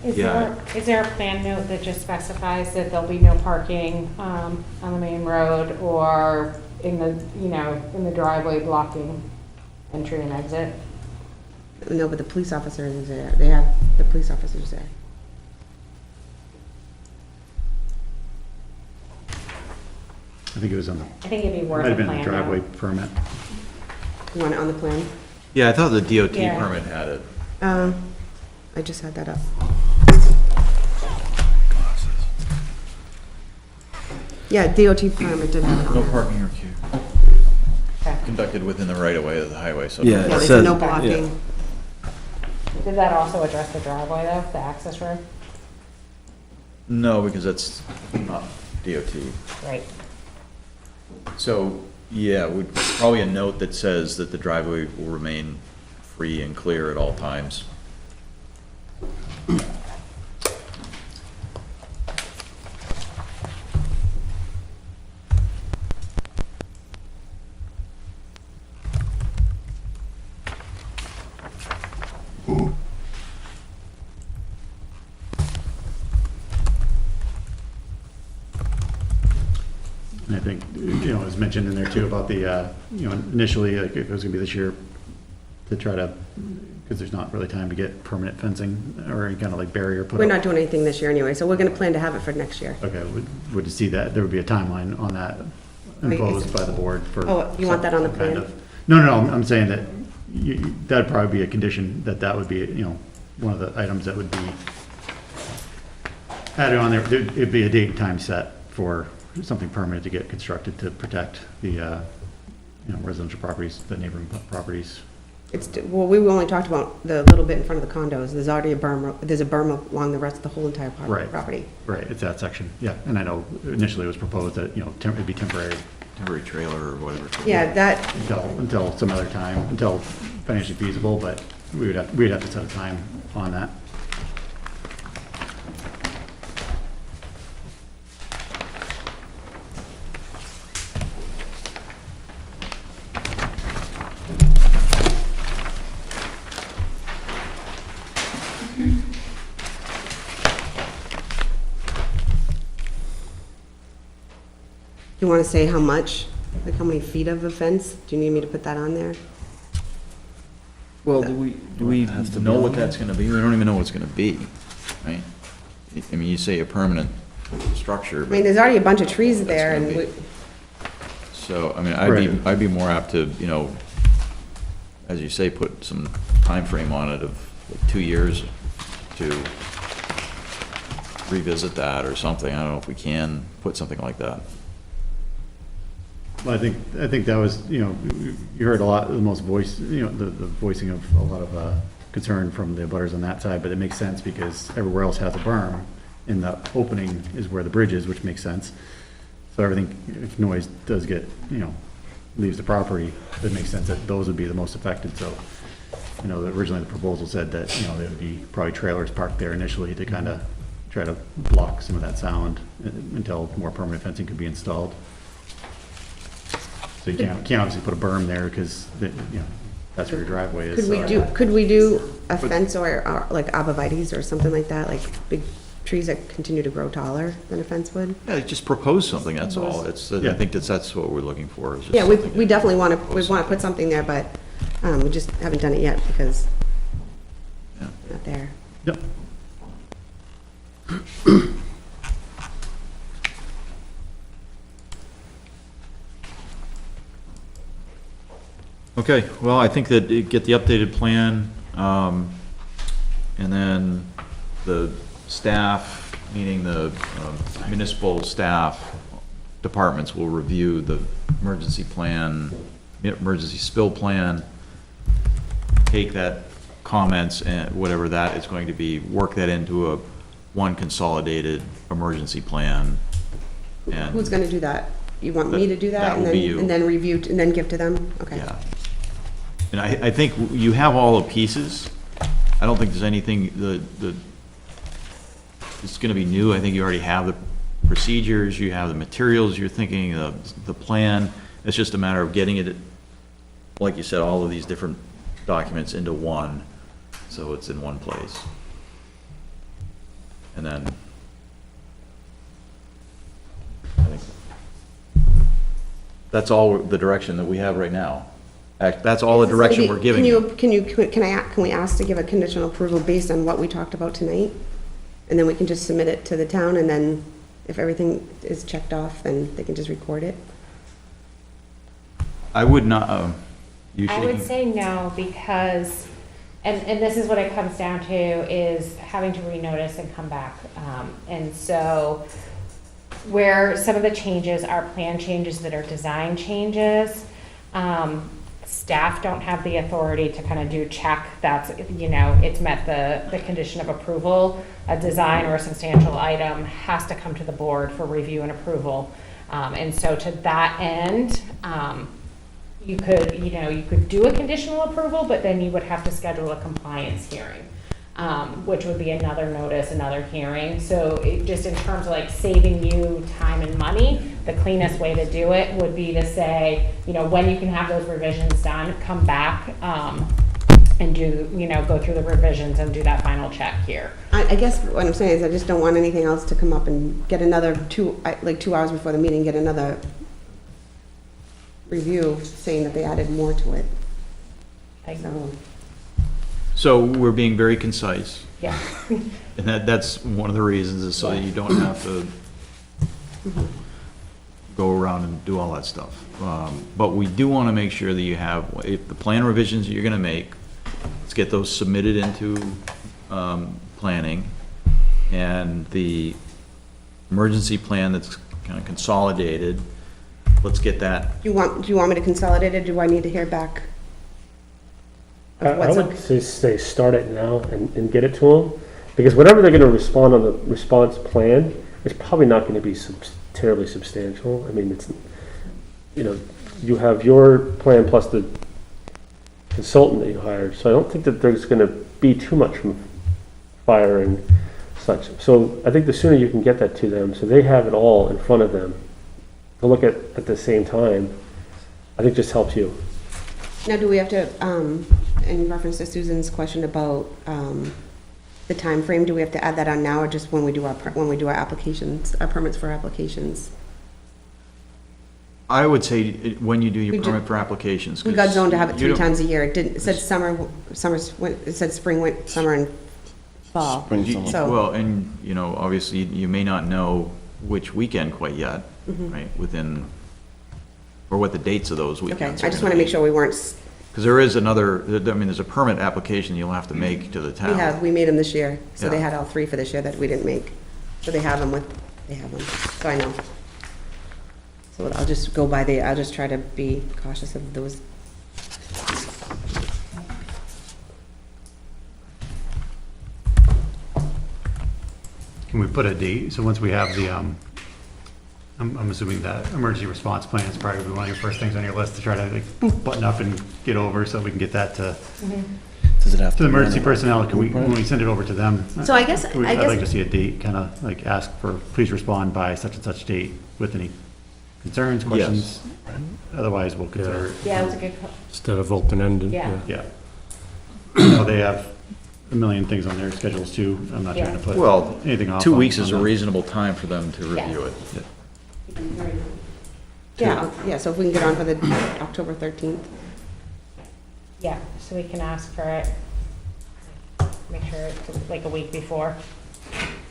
Is Yeah. there a plan note that just specifies that there'll be no parking on the main road or in the driveway blocking entry and exit? No, but the police officer is there, they have the police officers there. I think it was on the, I think it'd be worth might a have been the plan driveway note. permit. You want it on the plan? Yeah, I thought the DOT Yeah. permit had it. I just had that up. Yeah, DOT permit did have it on No there. parking or queue. Okay. Conducted within the right of way of the highway, so. Yeah, Yeah, it they said says- no yeah. blocking. Did that also address the driveway though, the access road? No, because that's not DOT. Right. So Yeah, probably a note that says that the driveway will remain free and clear at all times. And I think, it was mentioned in there too about the, initially, like, if it was gonna be this year, to try to, because there's not really time to get permanent fencing or any kind of like barrier put up. We're not doing anything this year anyway, so we're gonna plan to have it for next year. Okay, would you see that, there would be a timeline on that imposed by the board for. Oh, you want that on the some kind plan? of- No, I'm saying that that'd probably be a condition, that would be, one of the items that would be added on there. It'd be a date and time set for something permanent to get constructed to protect the, residential properties, the neighboring properties. Well, we only talked about the little bit in front of the condos. There's already a berm along the rest of the whole entire Right. property. Right, it's that section, yeah. And I know initially it was proposed that, it'd be temporary Trailer or whatever. Yeah, that, until some other time, until financially feasible, but we'd have to set a time on that. you wanna say how much? Like how many feet of a fence? Do you need me to put that on there? Well, do we know what that's gonna be? We don't even know what it's gonna be, right? I mean, you say a permanent structure, I mean, but, there's already a bunch of trees there gonna and be- so, I mean, I'd be more apt to, as you say, put some time frame on it of like 2 years to revisit that or something. I don't know if we can put something like that. Well, I think that was, you heard a lot, the most voice, the voicing of a lot of concern from the abutters on that side, but it makes sense because everywhere else has a berm, and the opening is where the bridge is, which makes sense. So everything, if noise does get, leaves the property, it makes sense that those would be the most affected, so, originally the proposal said that, there would be probably trailers parked there initially to kind of try to block some of that sound until more permanent fencing could be installed. So you can't obviously put a berm there because, that's where your driveway is. could we do a fence or like arborvitae's or something like that? Like big trees that continue to grow taller than a fence would? Yeah, just propose something, that's all. I think that's what we're looking for. is just Yeah, we something definitely want to, propose put something there, but we just haven't done it yet because Yeah. it's not there. Yep. Okay, well, I think that you get the updated plan, and then the staff, meaning the municipal staff departments will review the emergency plan, emergency spill plan, take that comments and whatever that is going to be, work that into one consolidated emergency plan. And Who's going to do that? You want me to do that? That will be you. And then review, and then give to them? Okay. Yeah. And I think you have all the pieces. I don't think there's anything, it's gonna be new. I think you already have the procedures, you have the materials, you're thinking of the plan. It's just a matter of getting it, like you said, all of these different documents into one, so it's in one place. And then, I think, that's all the direction that we have right now. That's all the direction we're giving you. Can we ask to give a conditional approval based on what we talked about tonight? And then we can just submit it to the town, and then if everything is checked off, then they can just record it? I would not, you I should. would say no, because, and this is what it comes down to, is having to renotice and come back. And so, where some of the changes are plan changes that are design changes, staff don't have the authority to kind of do check, that's, it's met the condition of approval. A design or a substantial item has to come to the board for review and approval. And so to that end, you could do a conditional approval, but then you would have to schedule a compliance hearing, which would be another notice, another hearing. So it just in terms of like saving you time and money, the cleanest way to do it would be to say, when you can have those revisions done, come back, and do, go through the revisions and do that final check here. I guess what I'm saying is I just don't want anything else to come up and get another 2 hours before the meeting, get another review saying that they added more to it. So, So we're being very concise, yeah. and that's one of the reasons is so that you don't have to go around and do all that stuff. But we do want to make sure that you have, if the plan revisions that you're going to make, let's get those submitted into planning, and the emergency plan that's kind of consolidated, let's get that. do you want me to consolidate it, or do I need to hear back? of I what's would say start it now and get it to them, because whatever they're gonna respond on the response plan, it's probably not gonna be terribly substantial. I mean, it's, you have your plan plus the consultant that you hired, so I don't think that there's gonna be too much from fire and such. So I think the sooner you can get that to them, so they have it all in front of them to look at the same time, I think just helps you. Now, do we have to, in reference to Susan's question about the time frame, do we have to add that on now, or just when we do our applications, our permits for applications? I would say when you do your We do- permit for applications. We got 'cause zoned to have it you 3 don't- times a year. It said it said spring, summer, and fall. Spring, summer. So- Well, and, obviously, you may not know which weekend quite yet, right, or what the dates of those Okay, weekends I just want to make sure we weren't, Because there is there's a permit application you'll have to make to the town. we made them this year, so they Yeah. had all 3 for this year that we didn't make. So they have them, so I know. So I'll just go by I'll just try to be cautious of those. Can we put a date, so once we have the, I'm assuming that emergency response plan is probably one of your first things on your list to try to button up and get over, so we can get that to Does it have to the be emergency on a- personnel, when we send it over to them? So I guess- I'd like to see a date, kind of like ask for, please respond by such and such date with any concerns, questions. Otherwise, we'll consider. Yeah, that's a good, Instead of open-ended, Yeah. yeah. Yeah. They have a million things on their schedules too. I'm not trying to put Well, anything off. 2 on- weeks is on a them. reasonable time for them to Yeah. review it. Yeah, so if we can get on for the October 13th. yeah, so we can ask for it, make sure it's like a week before.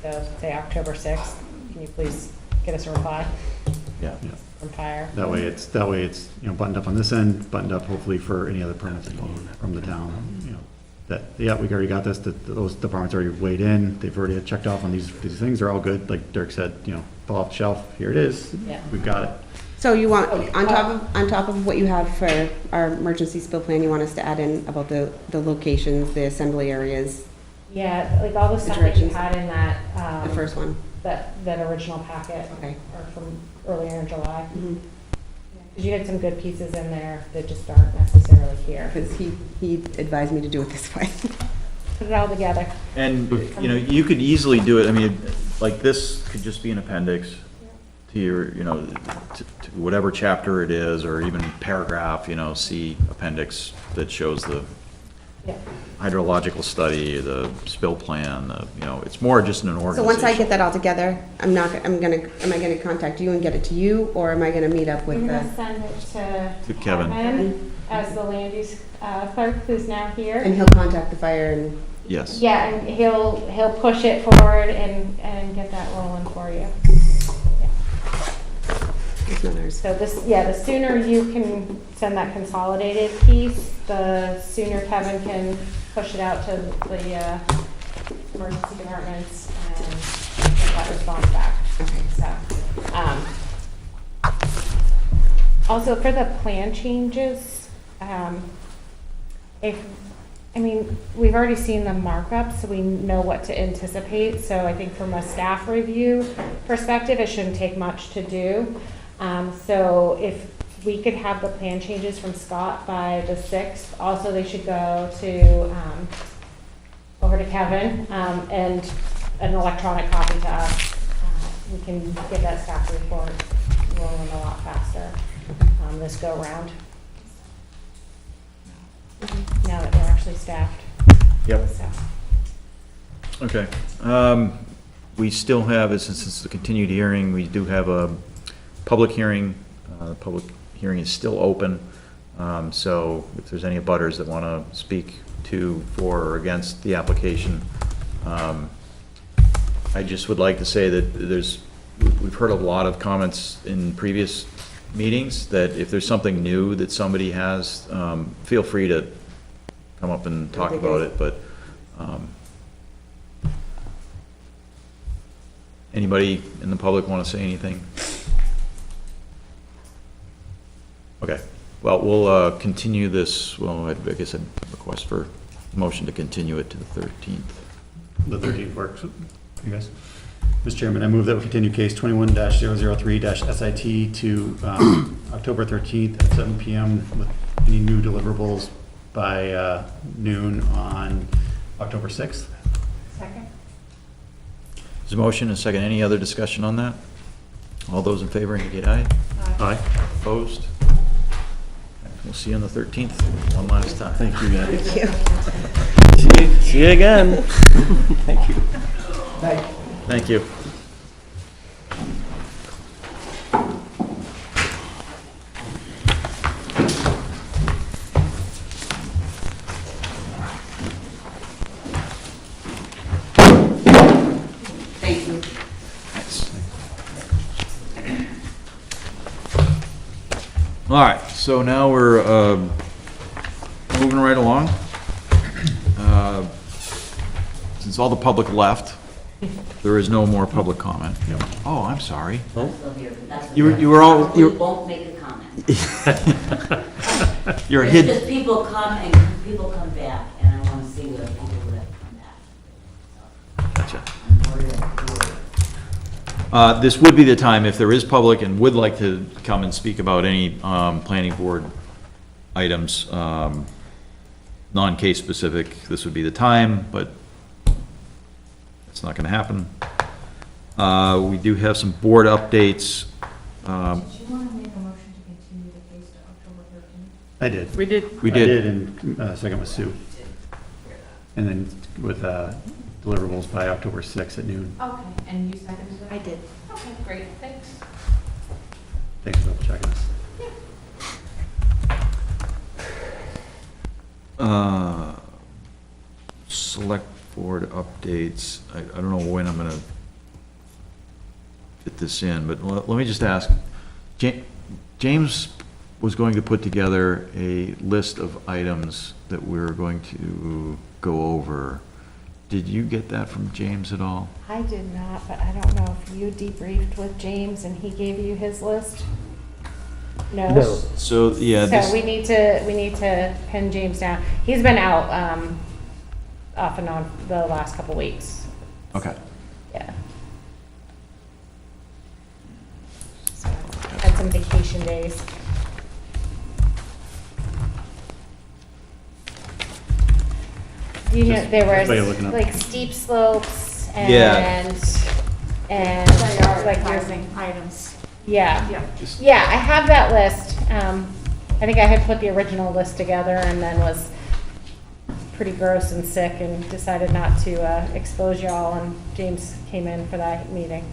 So say October 6th, can you please get us a reply Yeah. Yeah. from fire? That way it's, buttoned up on this end, buttoned up hopefully for any other permits that you need from the town, that, yeah, we already got this, that those departments already weighed in, they've already checked off on these things, are all good, like Dirk said, pull off the shelf, here it is, Yeah. we've got it. So you want, on top of what you have for our emergency spill plan, you want us to add in about the locations, the assembly areas, Yeah, like all the stuff that you directions. had in that, the first one? that original packet, Okay. or from earlier in July. Mhm. Because you had some good pieces in there that just aren't necessarily here. Because he advised me to do it this way. Put it all together. And, you could easily do it, I mean, like this could just be an appendix to your, to whatever chapter it is, or even paragraph, see appendix that shows the Yeah. hydrological study, the spill plan, it's more just an organization. So once I get that all together, am I gonna contact you and get it to you, or am I gonna meet up with I'm the? gonna send it To Kevin. as the land use clerk who's now here. And he'll contact the fire and, Yes. Yeah, and he'll push it forward and get that rolling for you. it's not ours. So the sooner you can send that consolidated piece, the sooner Kevin can push it out to the emergency departments and get that response back. So, also for the plan changes, we've already seen the markups, so we know what to anticipate. So I think from a staff review perspective, it shouldn't take much to do. So if we could have the plan changes from Scott by the 6th, also they should go to, over to Kevin, and an electronic copy to us. We can get that staff report rolling a lot faster, this go round. Now that we're actually staffed. Yep. Staffed. Okay. We still have, since it's a continued hearing, we do have a public hearing. The public hearing is still open. So if there's any abutters that want to speak to, for, or against the application, I just would like to say that we've heard a lot of comments in previous meetings that if there's something new that somebody has, feel free to come up and talk about it, but anybody in the public want to say anything? Okay, well, we'll continue this, well, I guess I'd request for a motion to continue it to the 13th. The 13th works, you guys. Mr. Chairman, I move that we continue case 21-003-SIT to October 13th at 7 PM with any new deliverables by noon on October 6th. Second? There's a motion, a second. Any other discussion on that? All those in favor indicate aye. Aye. Opposed? We'll see you on the 13th, one last time. Thank you, guys. Thank you. See you again. Thank you. Thank you. Thank you. All right, so now we're moving right along. Since all the public left, there is no more public comment. Oh, I'm sorry. You were all, We won't make a comment. you're It's hidden. just people come and people come back, and I want to see where people that come back. Gotcha. I'm worried. This would be the time, if there is public and would like to come and speak about any planning board items, non-case specific, this would be the time, but it's not going to happen. We do have some board updates. Did you want to make a motion to continue the case to October 13th? I did. We did. We I did. did, and second was Sue. And then with deliverables by October 6th at noon. Okay, and you seconded it? I did. Okay, great, thanks. Thanks for double checking us. Select board updates. I don't know when I'm gonna fit this in, but let me just ask. James was going to put together a list of items that we're going to go over. Did you get that from James at all? I did not, but I don't know if you debriefed with James and he gave you his list? No? No. So, yeah, So we need to pin James down. He's been out, off and on the last couple weeks, okay. yeah. So, had some vacation days. You know, Just there while you're looking was up. like steep slopes Yeah. and like your, Prioritizing items. yeah. Yeah. Yeah, I have that list. I think I had put the original list together and then was pretty gross and sick and decided not to expose y'all, and James came in for that meeting,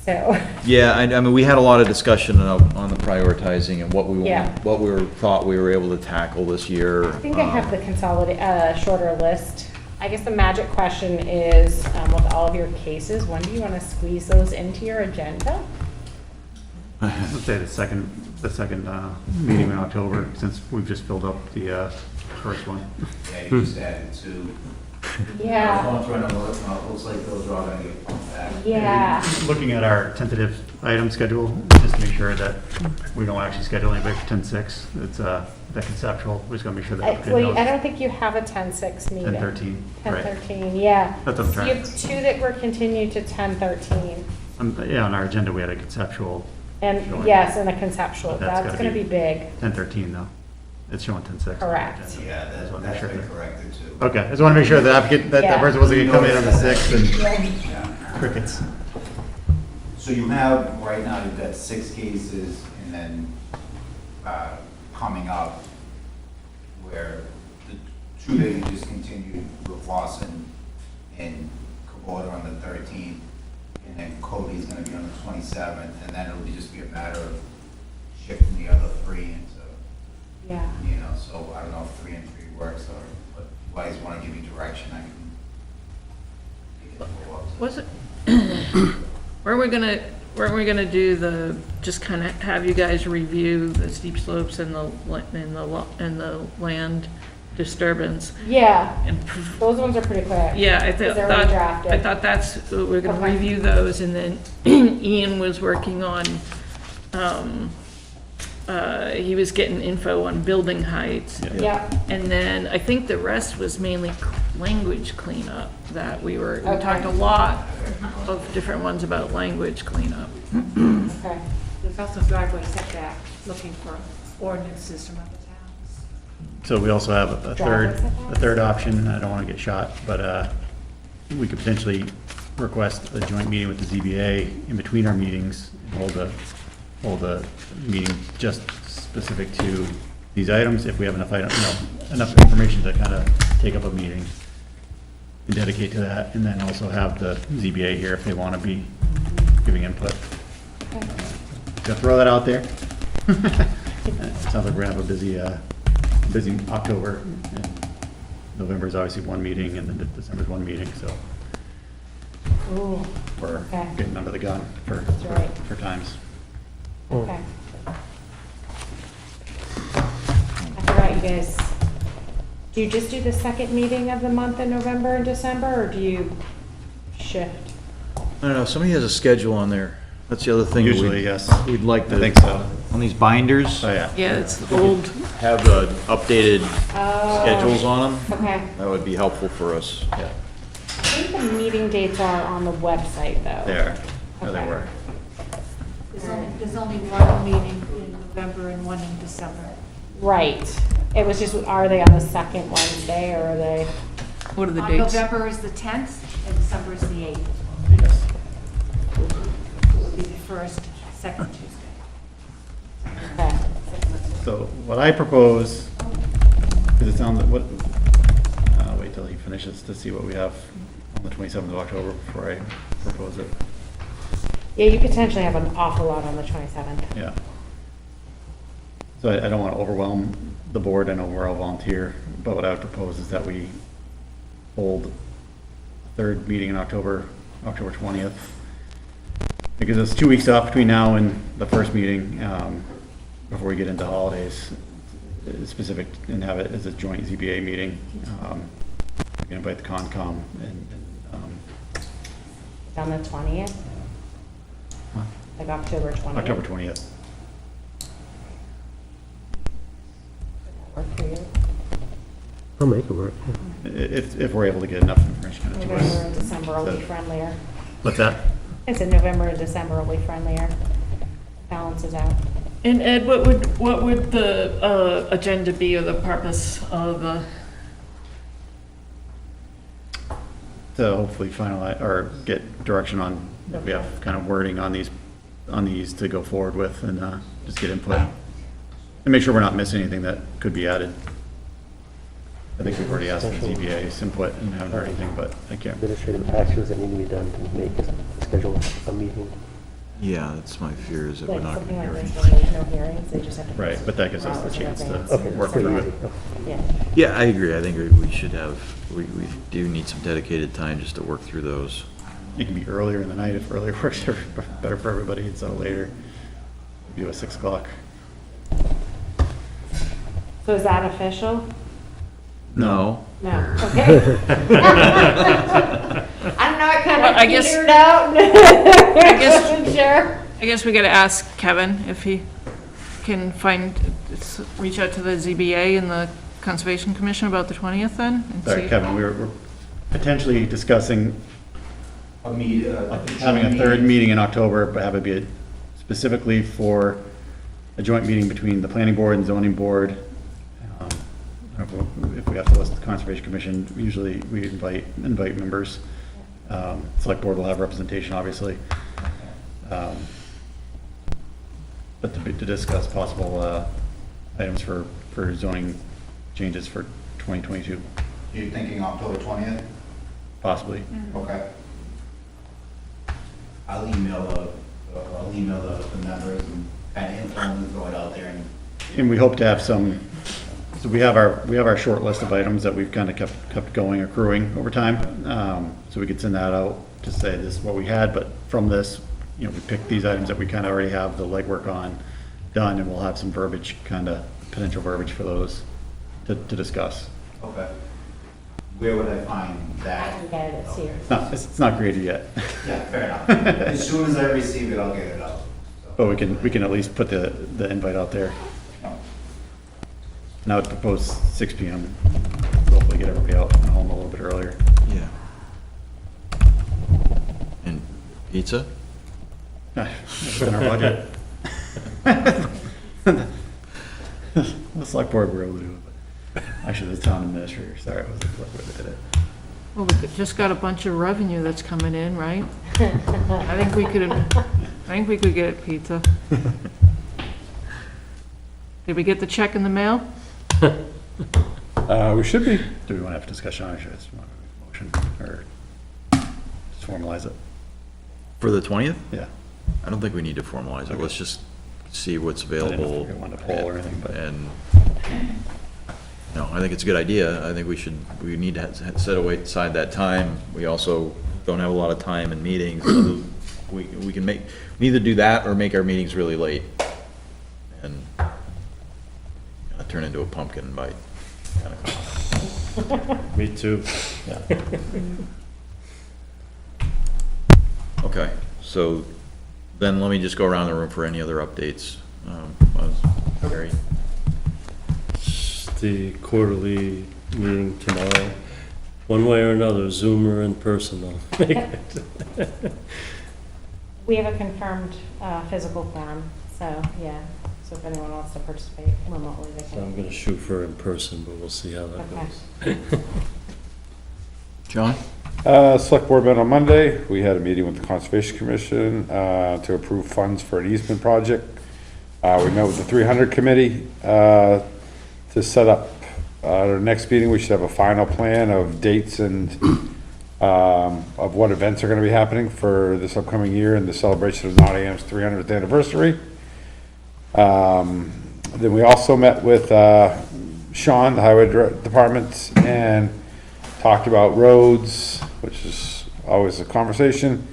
so. Yeah, I mean, we had a lot of discussion on the prioritizing and what we Yeah. thought we were able to tackle this year. I think I have the shorter list. I guess the magic question is, with all of your cases, when do you want to squeeze those into your agenda? Let's say the second meeting in October, since we've just filled up the first one. Yeah, you just added two. Yeah, Looks like those are all gonna get pumped back. yeah. Looking at our tentative item schedule, just to make sure that we don't actually schedule anybody for 10-6. It's that conceptual, we're just gonna make sure that Well, I everybody knows. don't think you have a 10-6 meeting. 10-13, right. 10-13, yeah. That's what I'm So you trying. have two that were continued to 10-13. Yeah, on our agenda, we had a conceptual And, showing. yes, and a conceptual, That's that's gotta gonna be be- big, 10:13 though. It's showing 10:06. correct. Yeah, Just wanna make that's sure been that- corrected too. Okay, I just want to make sure the applicant, that Yeah. person wasn't gonna come in on the 6th and Yeah. crickets. So you have, right now, you've got 6 cases, and then coming up, where the 2 that you just continued with Lawson and Kubota on the 13th, and then Cody's gonna be on the 27th, and then it'll just be a matter of shifting the other 3 into, Yeah. so I don't know if 3 and 3 works, or, but if you guys wanna give me direction, I can. Go up to- Was it, weren't we gonna do the, just kind of have you guys review the steep slopes and the land disturbance? Yeah, And those ones are pretty quick. Yeah, Because they're already drafted. I thought that's, we're gonna Okay. review those, and then Ian was working on, he was getting info on building heights. Yeah, And then I think the rest was mainly language cleanup that we Okay. talked a lot of different ones about language cleanup. okay. There's also driveway setback, looking for ordinances from other towns. So we also have a Driveway third, setbacks? a third option. I don't want to get shot, but we could potentially request a joint meeting with the ZBA in between our meetings, and hold a meeting just specific to these items, if we have enough enough information to kind of take up a meeting and dedicate to that, and then also have the ZBA here if they want to be giving input. Just throw that out there. Sounds like we're gonna have a busy October. And November is obviously one meeting, and then December's one meeting, so Ooh, we're Okay. getting under the gun for right. times. okay. I forgot, you guys, do you just do the second meeting of the month in November and December, or do you shift? I don't know, somebody has a schedule on there. That's the other thing. that Usually, yes. We'd like to. I think so. On these binders, Oh, yeah. Yeah, it's old. have the updated Oh, schedules on them. okay. That would be helpful for us. Yeah, I think the meeting dates are on the website, though. they are. No, they Okay. were. There's only one meeting in November and one in December. Right. It was just, are they on the second Wednesday, or are they? What are the dates? November is the 10th, and December is the 8th. Yes. It will be the first, second Tuesday. Okay. So what I propose, because it's on the, I'll wait till he finishes to see what we have on the 27th of October before I propose it. Yeah, you potentially have an awful lot on the 27th. Yeah. So I don't want to overwhelm the board. I know we're all volunteer, but what I would propose is that we hold the third meeting in October 20th. Because it's 2 weeks off between now and the first meeting, before we get into holidays, specific, and have it as a joint ZBA meeting. We can invite the Concom and On the 20th? Huh? Like October 20th? October 20th. Work for you? I'll make it work. If we're able to get enough information to November us. and December will be So- friendlier. What's that? I said November and December will be friendlier. Balances out. And Ed, what would the agenda be, or the purpose of the? To hopefully finalize, or get direction on, if we have kind of wording on these to go forward with, and just get input. And make sure we're not missing anything that could be added. I think we've already asked for ZBA's input and haven't heard anything, but I can't. Administrative actions that need to be done to make, schedule a meeting. Yeah, that's my fear, is that we're Like not something going to like hear this, anything. where there's no hearings, they just have to. Right, but that gives us the Hours in chance advance. to Okay, work pretty through it. easy. Yeah. Yeah, I agree. I think we should have, we do need some dedicated time just to work through those. It can be earlier in the night if earlier works better for everybody, instead of later. Do a 6 o'clock. So is that official? No. No, okay. I'm not kind Well, of I guess- figured out. guess- I wasn't sure. I guess we gotta ask Kevin if he can reach out to the ZBA and the Conservation Commission about the 20th then? And Sorry, see- Kevin, we're potentially discussing A meet, having a third meeting in October, but have it be a specifically for a joint meeting between the planning board and zoning board. If we have to list the Conservation Commission, usually we invite members. Select board will have representation, obviously. But to discuss possible items for zoning changes for 2022, You're thinking October 20th? possibly. Okay. I'll email the members and kind of informally throw it out there and. And we hope to have some, so we have our short list of items that we've kind of kept going, accruing over time. So we could send that out to say this is what we had, but from this, we picked these items that we kind of already have the legwork on done, and we'll have some verbiage, kind of potential verbiage for those to discuss. Okay. Where would I find I that? can get it, it's here. It's not created yet, Yeah, fair enough. As soon as I receive it, I'll get it out. but we can at least put the invite out there. Now it's proposed 6 PM. Hopefully get everybody out and home a little bit earlier. Yeah. And pizza? It's in our budget. The select board were able to do it, but actually the town administrator, sorry, it was the select board that did it. Well, we just got a bunch of revenue that's coming in, right? I think we could get pizza. Did we get the check in the mail? We should be. Do we want to have a discussion on it? Should I just motion or just formalize it? For the 20th? Yeah. I don't think we need to formalize it. Let's just see what's I didn't know available. if we wanted to poll or anything, but- And, no, I think it's a good idea. I think we need to set aside that time. We also don't have a lot of time in meetings. So we can either do that or make our meetings really late and turn into a pumpkin bite kind of. Me too. Yeah. Okay, so then let me just go around the room for any other updates. Gary? The quarterly meeting tomorrow, one way or another, Zoom or in person, I'll make it. We have a confirmed physical quorum, so, yeah. So if anyone wants to participate remotely, they So I'm can. gonna shoot for in person, but we'll see how that Okay. goes. John? Select board met on Monday. We had a meeting with the Conservation Commission to approve funds for an easement project. We met with the 300 committee to set up our next meeting. We should have a final plan of dates and of what events are going to be happening for this upcoming year and the celebration of Nottingham's 300th anniversary. Then we also met with Sean, the highway department, and talked about roads, which is always a conversation,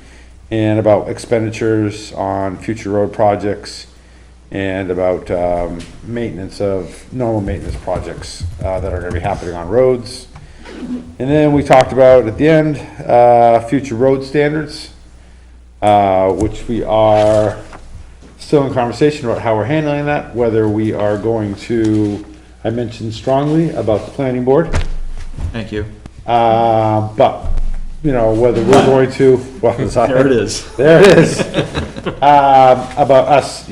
and about expenditures on future road projects, and about normal maintenance projects that are going to be happening on roads. And then we talked about, at the end, future road standards, which we are still in conversation about how we're handling that, whether we are going to, I mentioned strongly about the planning board. Thank you. But, whether we're going to, well, There it is. there it is. About us,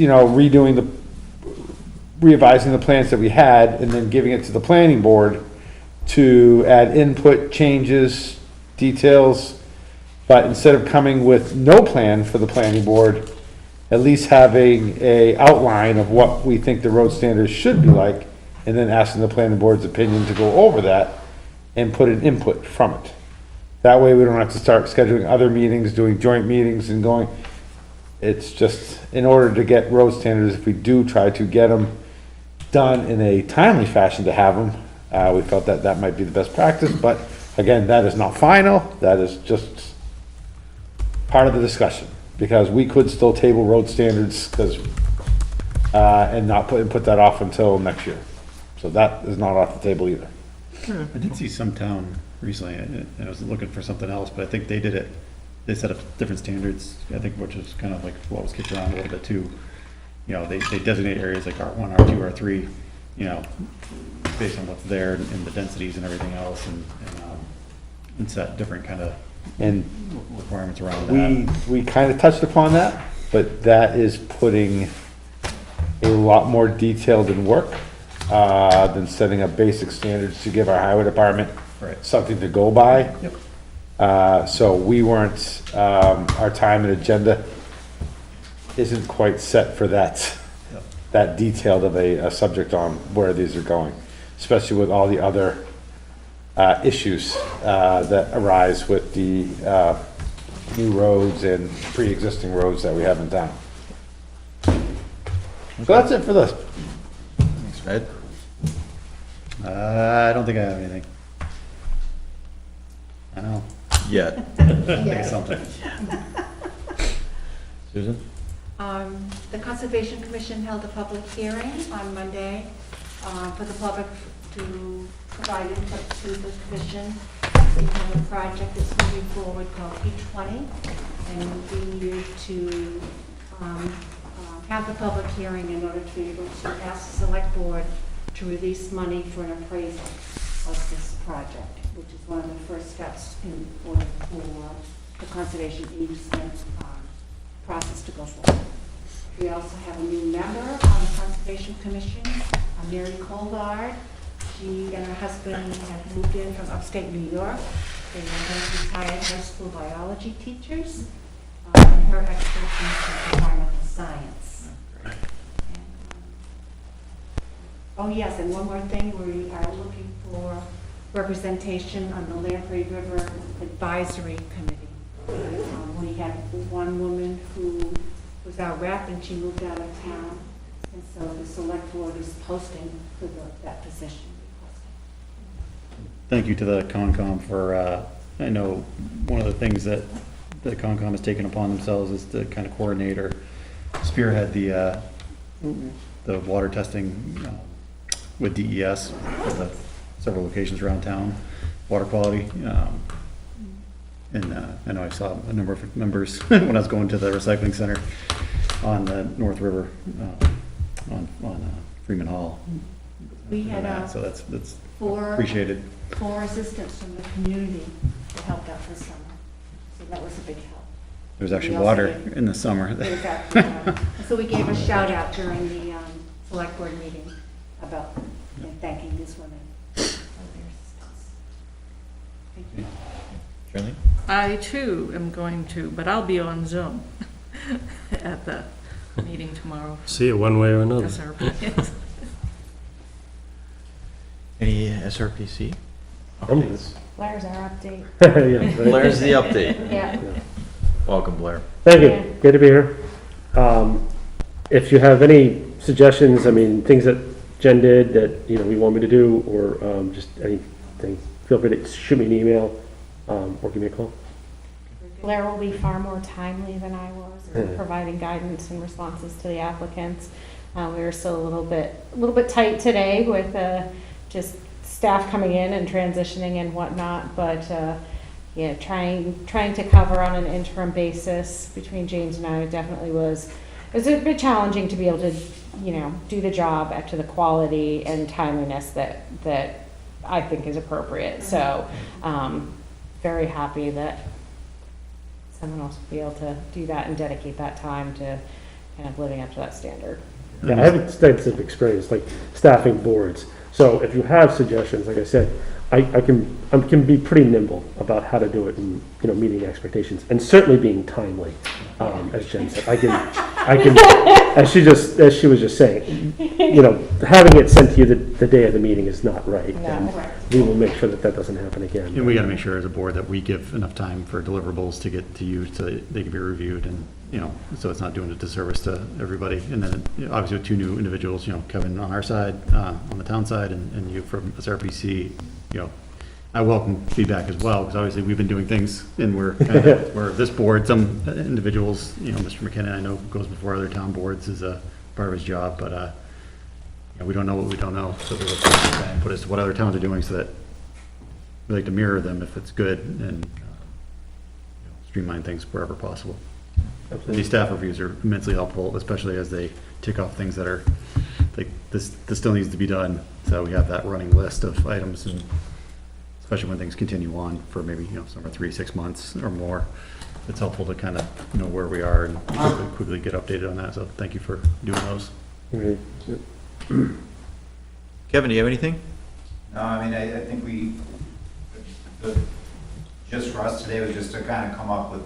revising the plans that we had and then giving it to the planning board to add input, changes, details. But instead of coming with no plan for the planning board, at least having a outline of what we think the road standards should be like, and then asking the planning board's opinion to go over that and put an input from it. That way we don't have to start scheduling other meetings, doing joint meetings and going. It's just, in order to get road standards, if we do try to get them done in a timely fashion to have them, we felt that that might be the best practice, but again, that is not final, that is just part of the discussion, because we could still table road standards, and not put that off until next year. So that is not off the table either. I did see some town recently, and I was looking for something else, but I think they did it, they set up different standards, I think, which was kind of like what was kicked around a little bit too. They designate areas like R1, R2, R3, based on what's there and the densities and everything else, and set different kind of And requirements around that. we kind of touched upon that, but that is putting a lot more detailed in work than setting up basic standards to give our highway department something to go by. So we weren't, our time and agenda isn't quite set for that, that detailed of a subject on where these are going, especially with all the other issues that arise with the new roads and pre-existing roads that we have in town. So that's it for this. Thanks, Ed. I don't think I have anything. I know, Yet. think of something. Susan? The Conservation Commission held a public hearing on Monday for the public to provide input to the commission. We have a project that's moving forward called P20, and we needed to have the public hearing in order to be able to ask the select board to release money for an appraisal of this project, which is one of the first steps in order for the conservation easement process to go forward. We also have a new member on the Conservation Commission, Mary Colvard. She and her husband have moved in from upstate New York. They are both retired high school biology teachers. And her expertise is environmental science. Oh yes, and one more thing, we are looking for representation on the Lamprey River Advisory Committee. We had one woman who was our rep and she moved out of town, and so the select board is posting for that position. Thank you to the Concom for, I know one of the things that the Concom has taken upon themselves is to kind of coordinate or spearhead the water testing with DES for the several locations around town, water quality. And I know I saw a number of members when I was going to the recycling center on the North River, on Freeman Hall. We had So that's four appreciated. assistants from the community that helped out this summer, so that was a big help. There's actually We also water gave- in the summer. There was actually water. So we gave a shout out during the select board meeting about thanking these women for their assistance. Thank you. Shirley? I too am going to, but I'll be on Zoom at the meeting tomorrow. See it one way or another. SRP. Any SRPC? Blair's our update. Yeah, right. Blair's the update. Yeah. Welcome, Blair. Thank you, good to be here. If you have any suggestions, I mean, things that Jen did that, you know, you want me to do, or just anything, feel free to shoot me an email, or give me a call. Blair will be far more timely than I was in providing guidance and responses to the applicants. We were still a little bit tight today with just staff coming in and transitioning and whatnot, but yeah, trying to cover on an interim basis between James and I definitely was. It was a bit challenging to be able to, you know, do the job up to the quality and timeliness that I think is appropriate. So, very happy that someone else will be able to do that and dedicate that time to kind of living up to that standard. Yeah, I have extensive experience, like staffing boards. So if you have suggestions, like I said, I can be pretty nimble about how to do it and, you know, meeting expectations and certainly being timely, as Jen said. I can, as she was just saying, you know, having it sent to you the day of the meeting is not right. No. And we will make sure that that doesn't happen again. And we gotta make sure as a board that we give enough time for deliverables to get to you so that they can be reviewed and, you know, so it's not doing a disservice to everybody. And then, you know, obviously with two new individuals, you know, Kevin on our side, on the town side, and you from SRPC, you know, I welcome feedback as well, because obviously we've been doing things and we're this board, some individuals, you know, Mr. McKenna, I know goes before other town boards as a part of his job, but, you know, we don't know what we don't know. So we look and put us to what other towns are doing so that we like to mirror them if it's good and you know, streamline things wherever possible. And these staff reviews are immensely helpful, especially as they tick off things that are, like, this still needs to be done. So we have that running list of items, and especially when things continue on for maybe, you know, somewhere 3 to 6 months or more. it's helpful to kind of know where we are and quickly get updated on that, so thank you for doing those. Okay. Kevin, do you have anything? No, I mean, I think just for us today was just to kind of come up with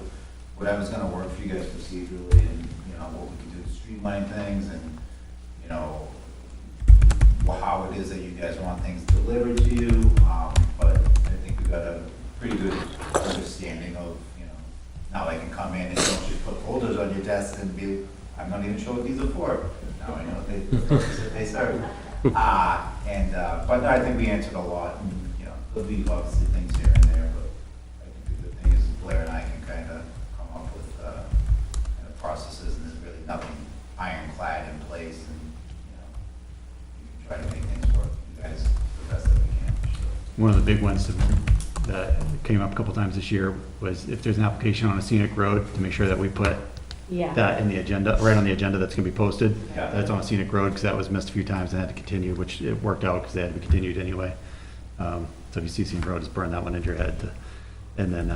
whatever's gonna work for you guys procedurally and, you know, what we can do to streamline things and, you know, how it is that you guys want things delivered to you. But I think we've got a pretty good understanding of, you know, now I can come in and don't just put folders on your desk and be, I'm not even sure what these are for. Now I know what they serve. But no, I think we answered a lot, and, you know, there'll be obviously things here and there, but I think the good thing is Blair and I can kind of come up with, kind of processes, and there's really nothing ironclad in place, and, you know, we can try to make things work for you guys the best that we can. One of the big ones that came up a couple times this year was if there's an application on a scenic road, to make sure that we put Yeah. that in the agenda, right on the agenda that's gonna be posted. Yeah. That's on a scenic road, because that was missed a few times and had to continue, which it worked out because they had to be continued anyway. So if you see scenic road, just burn that one into your head. And then,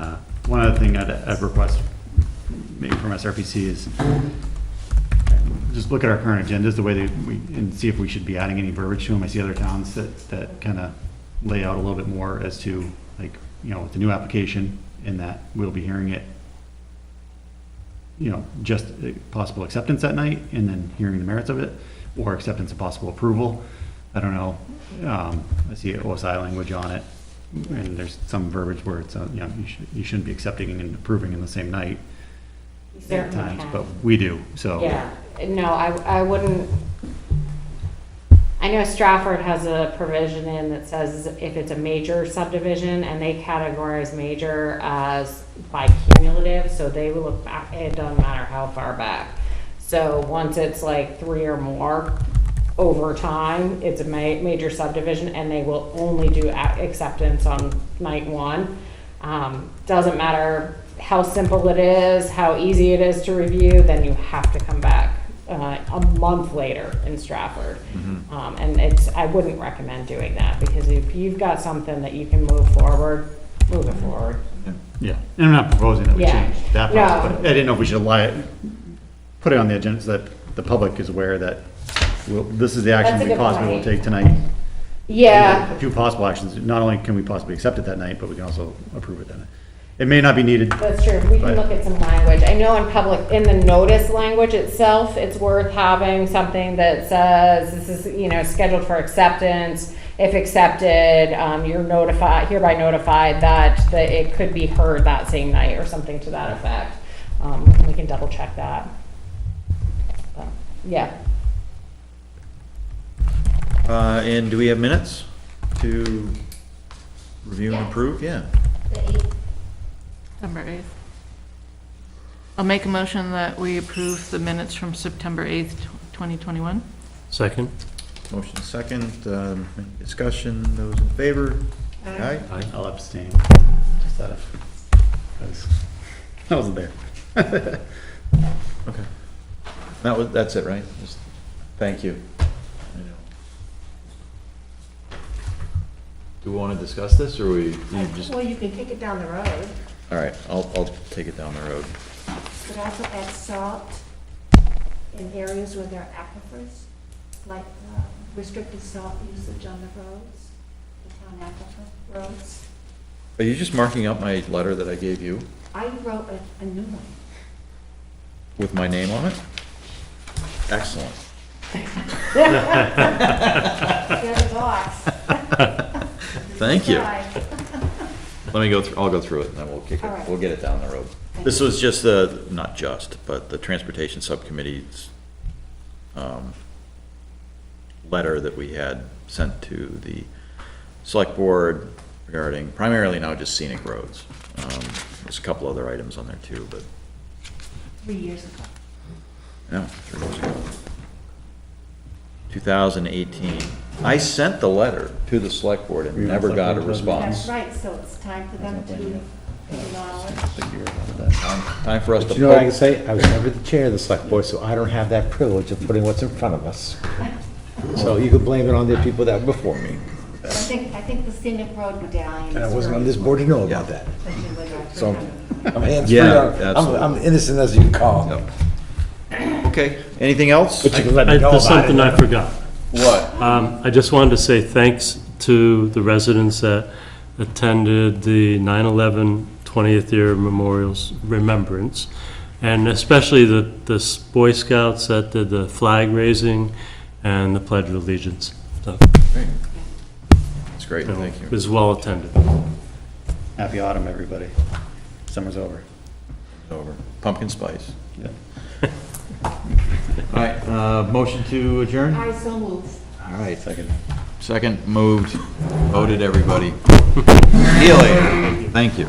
one other thing I'd request, maybe from SRPC, is just look at our current agendas, the way that and see if we should be adding any verbiage to them. I see other towns that kind of lay out a little bit more as to, like, you know, the new application, in that we'll be hearing it, you know, just possible acceptance that night and then hearing the merits of it, or acceptance and possible approval. I don't know. I see OSI language on it, and there's some verbiage where it's, you know, you shouldn't be accepting and approving in the same night You at certainly times, can. but we do, so. Yeah, no, I wouldn't, I know Stratford has a provision in that says if it's a major subdivision, and they categorize major as by cumulative, so they will look back, it doesn't matter how far back. So once it's like 3 or more over time, it's a major subdivision, and they will only do acceptance on night 1. Doesn't matter how simple it is, how easy it is to review, then you have to come back a month later in Stratford. And I wouldn't recommend doing that, because if you've got something that you can move forward, move it forward. Yeah, and I'm not proposing that we Yeah. change that No. process, but I didn't know if we should put it on the agenda so that the public is aware that this is the action That's a we good possibly will point. take tonight. Yeah, A few possible actions. Not only can we possibly accept it that night, but we can also approve it that night. It may not be needed. that's true. We can But- look at some language. I know in the notice language itself, it's worth having something that says, this is, you know, scheduled for acceptance. If accepted, you're hereby notified that it could be heard that same night, or something to that effect. We can double check that. Yeah. And do we have minutes to review and Yeah. approve? Yeah. September 8th. I'll make a motion that we approve the minutes from September 8th, 2021. Second? Motion second, any discussion, those in favor? Aye. I'll abstain. Just out of, I wasn't there. Okay. That's it, right? Just, thank you. I know. Do we want to discuss this, or you just, Well, you can take it down the road, all right, I'll take it down the road. but also add salt in areas where there are aquifers, like restricted salt usage on the roads, the town aquifer roads. Are you just marking up my letter that I gave you I wrote a new one. with my name on it? Excellent. Here's the box. Thank you. Try. Let me go through, I'll go through it, and then we'll kick All it, right. we'll get it down the road. This was just not just, but the Transportation Subcommittee's letter that we had sent to the Select Board regarding primarily now just scenic roads. There's a couple other items on there too, but, 3 years ago. yeah, 3 years ago. 2018. I sent the letter to the Select Board and never got a response. That's right, so it's time for them to acknowledge. Time for us to But you know what I can poke. say? I was never the chair of the select board, so I don't have that privilege of putting what's in front of us. So you could blame it on the people that were before me. I think the scenic road medallion. And I is wasn't on very this board to know about that. important, especially with our So- 300 I'm hands-free. Yeah, I'm absolutely. innocent as you can call. Okay, anything else? But you can let me know There's about it. something I forgot. What? I just wanted to say thanks to the residents that attended the 9/11 20th year memorials remembrance, and especially the Boy Scouts that did the flag raising and the Pledge of Allegiance. So, That's great, thank it you. was well attended. Happy autumn, everybody. Summer's over. Over. Pumpkin spice. Yeah. All right, motion to adjourn? I so move. All right. Second moved, voted everybody. See you later. Thank you.